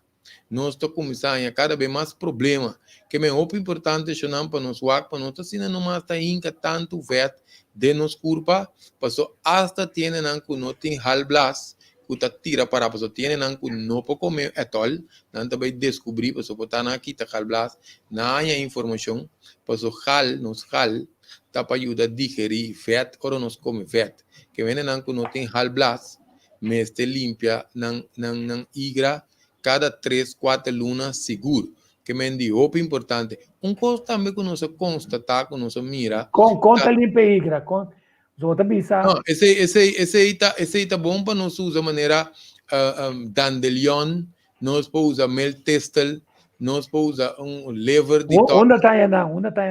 Speaker 9: Nós estamos começando a cada vez mais problema, que é muito importante para nós, para nós, assim, não mais está inca tanto vet de nos curva, paso hasta tienen que no tem halblas, que ta tira para paso tienen que no puedo comer etol, nanta vai descobrir paso botana aqui ta halblas, na há informação, paso nos hal, ta para ayudar a digerir vet, ora nos come vet, que venen que no tem halblas, mas te limpia nang igra cada 3-4 lunas seguro. Que me digo, importante. Coisa também que nós constatar, que nós mira.
Speaker 10: Conta limpa igra, outra bisa.
Speaker 9: Não, esse tá bom para nós usar maneira dandelion, nós podemos usar mel testel, nós podemos usar lever de top.
Speaker 10: Onde tá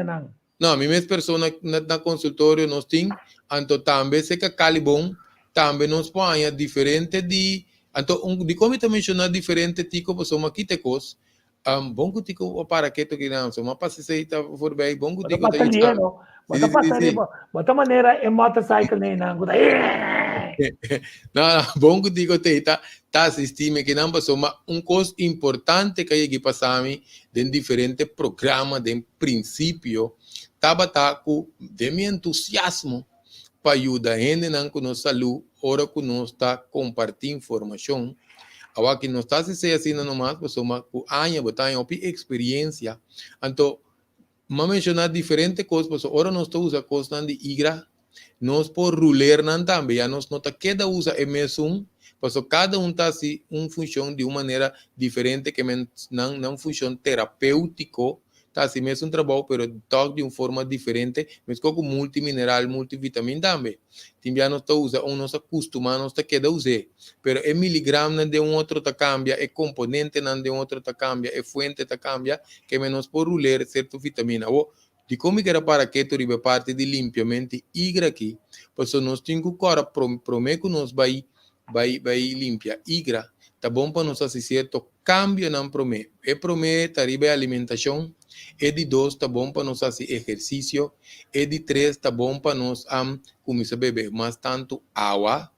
Speaker 10: não?
Speaker 9: Não, a minha pessoa na consultório nós tem, então também se que calibom, também nós põe diferente de, então de como te mencionar diferente tipo de pessoa que te cos. Bom que tico para que tu queira, só uma passeita for bem, bom que tico
Speaker 10: tá italiano, bota maneira é motorcycle nem não,
Speaker 9: não, bom que tico tá assistindo que não passou coisa importante que aí passamos de diferente programa de princípio, tá com de meu entusiasmo para ajudar a gente não com nossa saúde, hora que nós está compartilhando informação. Agora que não está assim nomás, pues uma año botar em experiência. Então, vamos mencionar diferentes coisas, pues agora nós estamos usando coisas de igra, nós por ruler também, já nós não está cada usa é mesmo, pues cada está assim função de uma maneira diferente que não funciona terapêutico, tá assim mesmo trabalho, pero toca de uma forma diferente, mas com multimineral, multivitamina também. Também nós usamos, nós acostumamos, nós queda usar, pero é miligrama de outro tá cambia, é componente de outro tá cambia, é fonte tá cambia, que menos por ruler certa vitamina. Ou de como que era para que tu ribe parte de limpiamento igra aqui, pois nós temos que agora prometo que nós vai limpar igra, tá bom para nós fazer certo cambio não prometo. É prometo tá ribe alimentação. E de 2 está bom para nós fazer exercício. E de 3 está bom para nós começar a beber mais tanto água.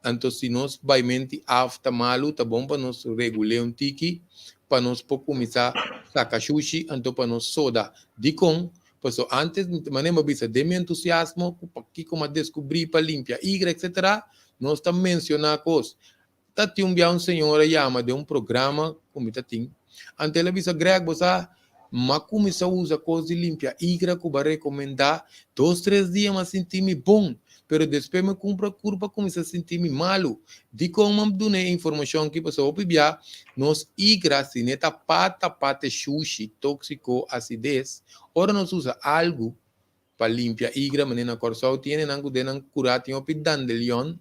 Speaker 9: Então, se nós baimenti afta malo, está bom para nós regular um tique, para nós começar a sacar sushi, então para nós soda de com. Pues antes, de maneira bisa de meu entusiasmo, que como descobrir para limpar, igra, etc., nós estamos mencionando coisas. Tá tinha uma senhora chama de programa, como está tem. Ante ela bisa greg, você mas começa a usar coisa de limpia igra que vai recomendar 2, 3 dias mas sentir-me bom, pero depois me compra curva começa a sentir-me malo. De como me dá informação que passou a bibia, nós igra se neta pata sushi tóxico acidez, ora nós usa algo para limpia igra, manena corsau tiene nangu denan curati o pidan de leon,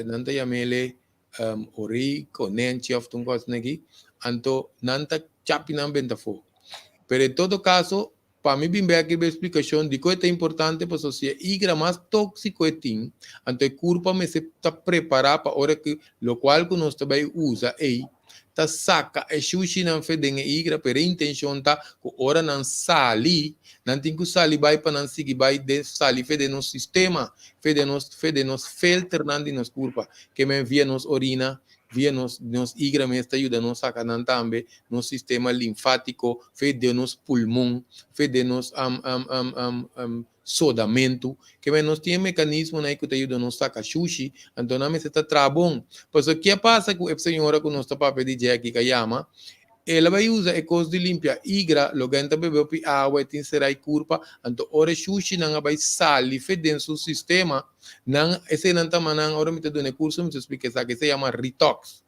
Speaker 9: nanta yamele orico nenchi of tungos negi, anto nanta chapi nan bentafo. Pero en todo caso, para mí bimbe aqui a explicação de que é importante para a sociedade igra mais tóxico é tim, anto é culpa me se está preparar para hora que lo qual que nós também usa aí ta saca e sushi nan feden e igra per intention ta ko ora nan sali nan tinku sali bai pa nan sigi bai de sali fede no sistema fede nos filter nan di nos culpa que me via nos orina via nos igra me está ayuda nos saca nan tambe nos sistema linfático fede nos pulmão fede nos sodamento, que menos tem mecanismo na que te ajuda a nos sacar sushi, então não me se está trabom. Pois o que passa com a senhora que nós está para pedir aqui que chama, ela vai usar a coisa de limpar igra, logo então bebeu água e tem será curva, então ora sushi não vai sair fedendo seu sistema, não esse não tá manang, ora me te dou curso, me explica isso que se chama retox.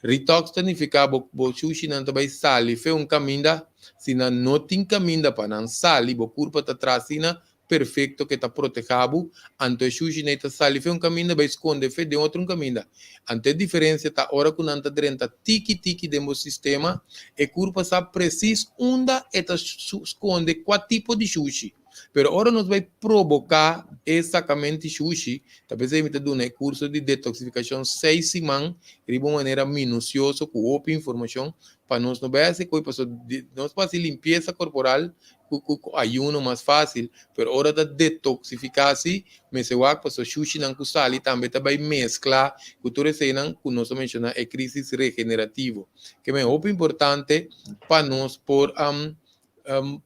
Speaker 9: Retox significa bo sushi não vai sair, fe caminho, se não tem caminho para não sair, bo curva tá trasina perfeito que está protegido, anto sushi não está sali fe caminho vai esconder fe de outro caminho. Ante a diferença tá hora que não está dentro tiki do sistema, e curva sabe preciso onde está esconde qual tipo de sushi. Pero agora nós vai provocar exatamente sushi, talvez a gente dê um curso de detoxificação 6 semanas, de uma maneira minuciosa, com open informação, para nós não vai ser coisa, nós fazer limpeza corporal, com ayuno mais fácil, pero hora da detoxificar-se, mas eu acho que o sushi não kusali também vai mesclar, que tudo isso que nós mencionamos é crise regenerativa, que é muito importante para nós por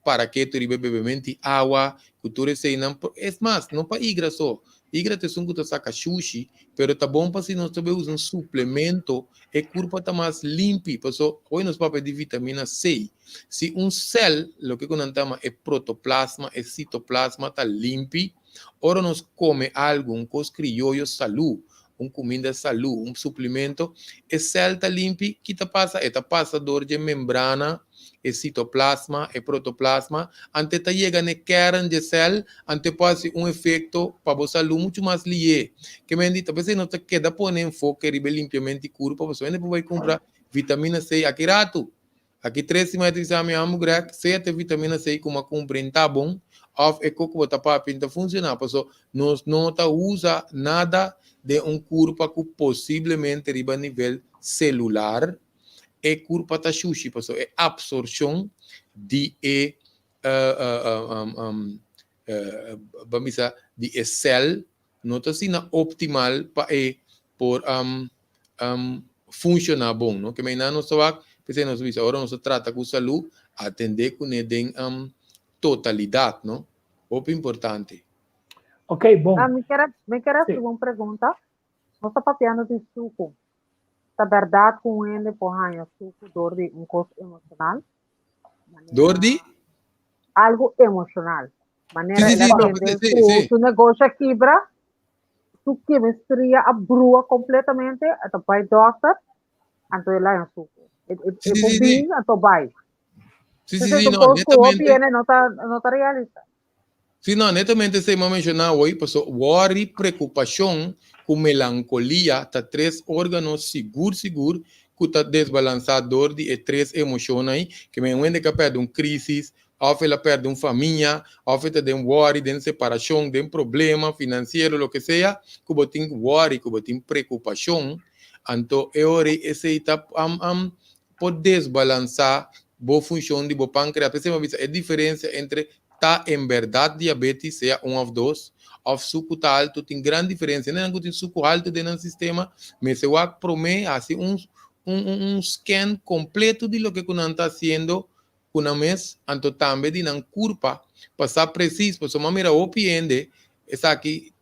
Speaker 9: para que tu bebe mente água, cultura sei não é mais não para igra só igra te sungu te saca sushi, pero tá bom para se nós também usar um suplemento e corpo tá mais limpo, porque hoje nós vamos pedir vitamina C. Se cell, lo que conantamos é protoplasma, é citoplasma tá limpo, ora nós come algo, cos criollo salud, comida salud, suplemento, e cell tá limpo, que tá passa, é tá passador de membrana, é citoplasma, é protoplasma, ante tá chega na kern de cell, ante pode efeito para a saúde muito mais lié. Que me diz, talvez não te queda por enfoque ribe limpiamente corpo, você ainda vai comprar vitamina C aqui rato. Aqui 3 semanas de exame amo grec, 7 vitamina C como comprar tá bom, of e coco bota para pinta funcionar, porque nós não tá usa nada de corpo que possivelmente riba nível celular. É culpa da sushi, pessoal, é absorção de vamos dizer, de cell, não está sendo optimal para por funcionar bom, não? Que ainda não sabe, pensamos isso, agora nós trata com saúde, atender com ele totalidade, não? Muito importante.
Speaker 10: Ok, bom.
Speaker 11: Me quero fazer uma pergunta. Nós estamos papiando de suco. A verdade com ele porra suco dor de coisa emocional.
Speaker 9: Dor de?
Speaker 11: Algo emocional. Maneira
Speaker 9: o
Speaker 11: negócio quebra, tu quimestria abrua completamente, até vai doctor, então ele é suco. É bem, então vai.
Speaker 9: Sim, não, netamente.
Speaker 11: Não tá realista.
Speaker 9: Sim, não, netamente se me mencionar hoje, pessoal, worry, preocupação, com melancolia, tá 3 órgãos seguro, que tá desbalançador de 3 emoções, que me entende que perde crise, ou ela perde família, ou ela tem worry, tem separação, tem problema financeiro, o que seja, que você tem worry, que você tem preocupação, então é hora essa etapa pode desbalançar a função de o pâncreas. É a diferença entre tá em verdade diabetes, seja of those, of suco tá alto, tem grande diferença. Não tem suco alto dentro do sistema, mas eu promete assim scan completo de lo que não está fazendo com a mês, então também de não curva, passar preciso, porque uma mira opiende, essa aqui,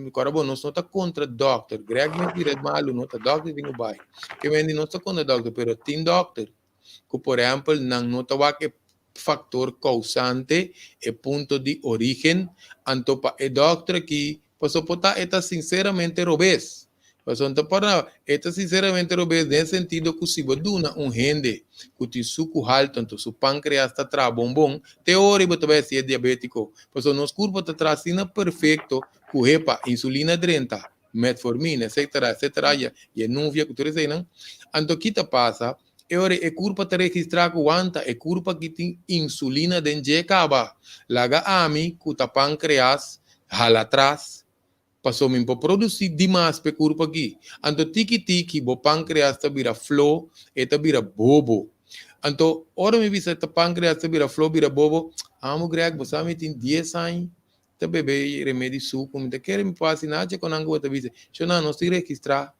Speaker 9: agora bom, nós não está contra doctor, Greg me direto malo, não está doctor vindo vai, que vem não está contra doctor, pero tem doctor, que por exemplo, não está que factor causante e punto de origen. Anto pa e doctor aqui, paso pota eta sinceramente robes. Paso anto para eta sinceramente robes en sentido que si boduna gente que ti suco alto, tanto su páncreas está tra bombom, teoria botar vai ser diabético. Paso nos curva tá tracina perfeito, cuepa insulina 30, metformina, etc. E não via que tu dizem, não? Anto kita passa, e curva te registrar com anta, e curva que tem insulina dentro caba, laga ami, que ta pancreas, hala atrás, passou me para produzir demais pe curva aqui. Anto tiki, bo pancreas ta vira flow, e ta vira bobo. Anto, ora me visa ta pancreas ta vira flow, vira bobo, amo greg, você me tem 10 anos, ta bebe remédio suco, me te quer me passe nada com ango ta visa, chona não se registrar.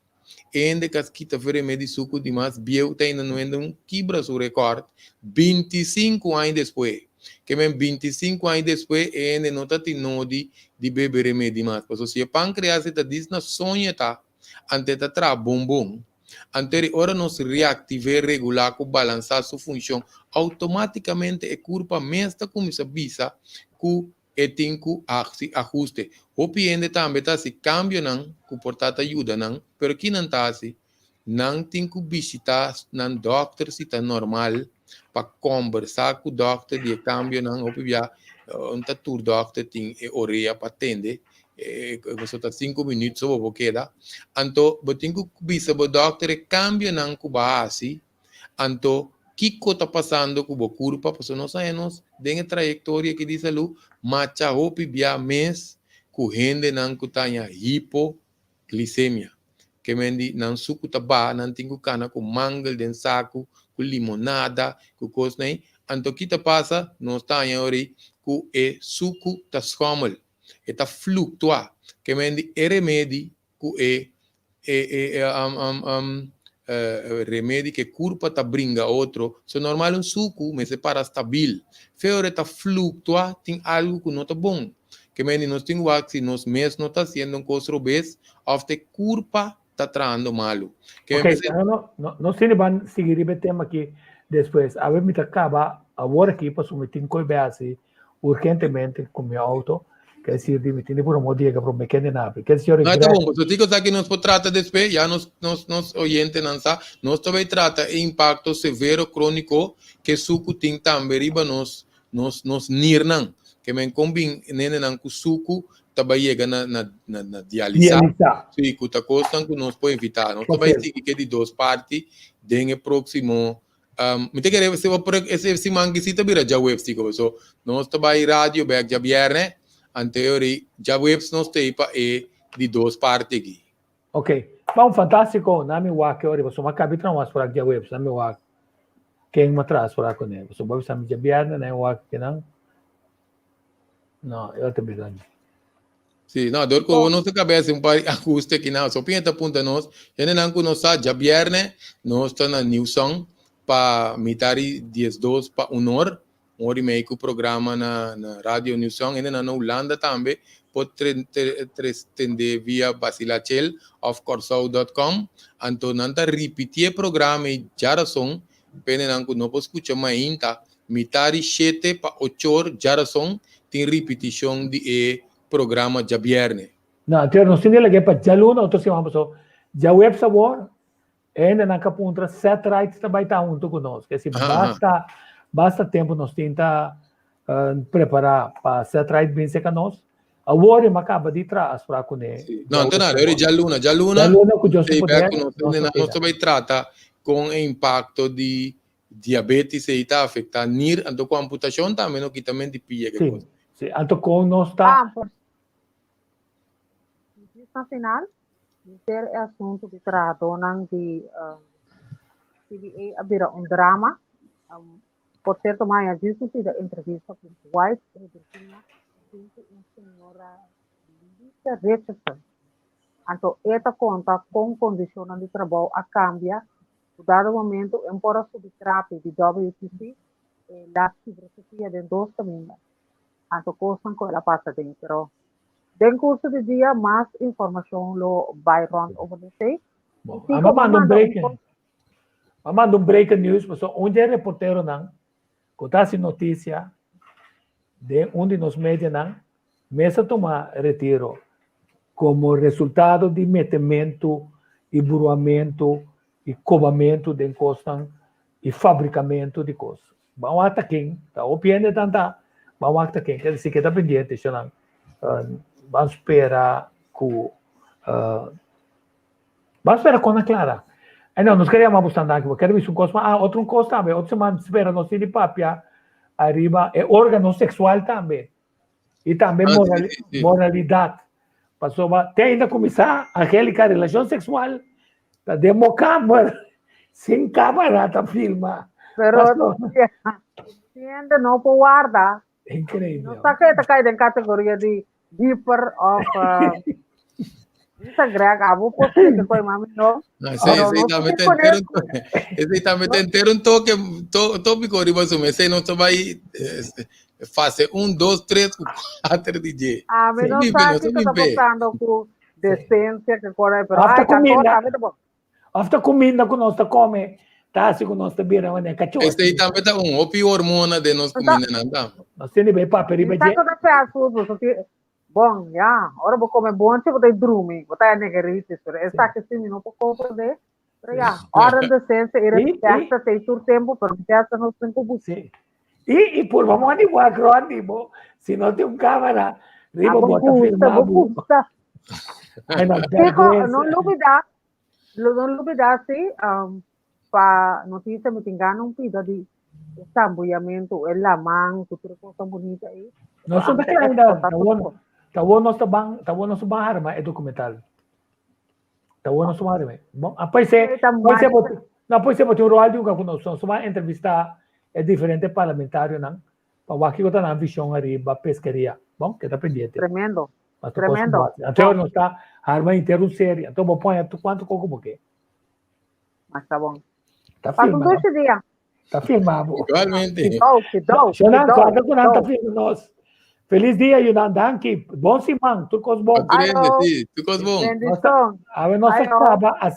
Speaker 9: Ende casquita fere remédio suco demais, bieu tem no ende quebra seu recorde, 25 anos depois. Que men 25 anos depois, ende não tá tendo de beber remédio demais. Porque se a pancreas está diz na sonha tá, ante tá tra bombom, ante hora nos reactivar regular com balançar sua função, automaticamente a curva mestra começa a visa que e tem que ajuste. O piende também tá se cambio não, que portata ajuda não, pero aqui não tá se, não tem que visitar não doctor se tá normal, para conversar com o doctor de cambio não, ou via tá tur doctor tem orelha para atender, você tá 5 minutos ou o que dá, então tem que visitar o doctor e cambio não com base, então Kiko está passando com o curva, porque nós sabemos de trajetória que diz ali, macha hopi bia mês, com gente não que tenha hipoglicemia, que mendi não suco taba, não tem que cana com mangal de saco, com limonada, com coisa nem, então que está passa, nós tenha ori, com e suco tá schommel, e tá fluctua, que mendi remédio, com remédio que curva ta bringa outro, so normal suco, mas é para stabil. Feore ta fluctua, tem algo que não tá bom. Que menos nós temos que nós mesmos não tá sendo coisa obesa, ou te curva tá traindo malo.
Speaker 10: Não se van seguir o tema aqui depois. A ver, me acaba agora aqui para submeter coisa assim urgentemente com meu auto. Quer dizer, me tem por um dia que para me quede nada. Quer dizer,
Speaker 9: não tá bom, os ticos aqui nos trata depois, já nos oyentes não sabe, nós também trata impacto severo crônico que suco tem também riba nos nirnan, que men combin nene nan ku suco também chega na diálise, sim, que tá costan que nós pode evitar, nós também tem que de duas partes, den o próximo me te querer se mangisita bira já web stico, so nós também rádio back já viernes em teoria, já webs nos teipa e de duas partes aqui.
Speaker 10: Ok. Bom, fantástico. Nami wake ori. Você makabi tra mas para já webs. Nami wake. Quem me traz para com ele. Você vai saber já biarna na wake que não. Não, eu te bidando.
Speaker 9: Sim, não, dor com nossa cabeça um par ajuste aqui não. Só pinta ponta nós. Já não conhece já biarna. Nós está na New Song para mitari 12 para honor. Ori meio que o programa na Rádio New Song, ainda na Holanda também, pode atender via basilachel of corsau.com. Então, não está repetir o programa e geração, pena não pode escutar mais ainda, mitari 7 para 8 horas, geração, tem repetição de programa de viernes.
Speaker 10: Não, então, não se lhe para jaluna, outro se vamos só, já web sabor, ainda não capuntra, set rights também está junto conosco, que assim, basta tempo nós tenta preparar para ser traído bem seca nós. Agora me acaba de trás para com ele.
Speaker 9: Não, não, eu já luna que eu sou poder. Nós também trata com o impacto de diabetes e está afetando nir, então com a amputação também não que também de pia que coisa.
Speaker 10: Sim, então com nós está.
Speaker 11: No final, ter assunto de trato não de CBA abira drama. Por cierto, Maya, yo hice la entrevista con White, señora Lisa Richardson. Entonces, esta cuenta con condiciones de trabajo a cambiar. Dado momento, en por su terapia de WTC, la filosofía de 2 caminos. Entonces, cosas con la pasa dentro. Den curso de día, más información lo Byron over the day.
Speaker 10: Vamos mandar un breaking news, mas onde é reporteiro não? Contasse notícia de onde nos média não, mesa tomar retiro como resultado de metimento e burlamento e cobamento de costas e fabricamento de coisas. Vamos até quem, tá opinião tanta, vamos até quem, quer dizer que está pendente, senão vamos esperar com vamos esperar com a clara. Não, nós queríamos buscar aqui, quero ver um coisa, outro coisa também, outra semana espera nós ir de papia arriba, é órgão sexual também, e também moralidade. Passou, tem ainda começar aquela relação sexual, tá demo câmera, sem câmera, tá filma.
Speaker 11: Pero entiende, não pode guardar.
Speaker 10: É incrível.
Speaker 11: Não está caído em categoria de deeper of Instagram, abo porque que coi mami no.
Speaker 9: Ese também tem um tópico arriba su mesa, não vai fazer 1, 2, 3, 4 DJ.
Speaker 11: A mim não sabe que está passando com decência que corre pero
Speaker 10: after comida que nós come, tá se que nós bebemos né cachorro.
Speaker 9: Esse também tá o pior hormona de nós comida não tá.
Speaker 10: Nós temos bem papel riba
Speaker 11: je. Tá com a sua bom, já, agora vou comer bom, se vou ter dormir, vou ter negrito, essa que sim não pode compreender. Já, hora de decência e respeita tem todo tempo para que essa não se incubuse.
Speaker 10: E por vamos animar acrónimo, se não tem câmera, riba bota filmar.
Speaker 11: Não duvidar se para notícia me engano pida de estambulamento, el lamang, tudo coisa bonita aí.
Speaker 10: Nós somos ainda, tá bom nosso barra, é documental. Tá bom nosso barra, bom, após você botou um rol de um nós vamos entrevistar é diferente parlamentário não, para aqui botar na visão arriba pescaria, bom, que tá pendente.
Speaker 11: Tremendo.
Speaker 10: Até agora não está arma inteira séria, então vou pôr quanto como que.
Speaker 11: Mas tá bom.
Speaker 10: Tá filmado. Tá filmado.
Speaker 9: Igualmente.
Speaker 10: Xonan, guarda com nada filme nós. Feliz dia, Yunan, que bom simão, tu cos bom.
Speaker 9: Tu cos bom.
Speaker 11: Bendição.
Speaker 10: A ver, nós acaba assim.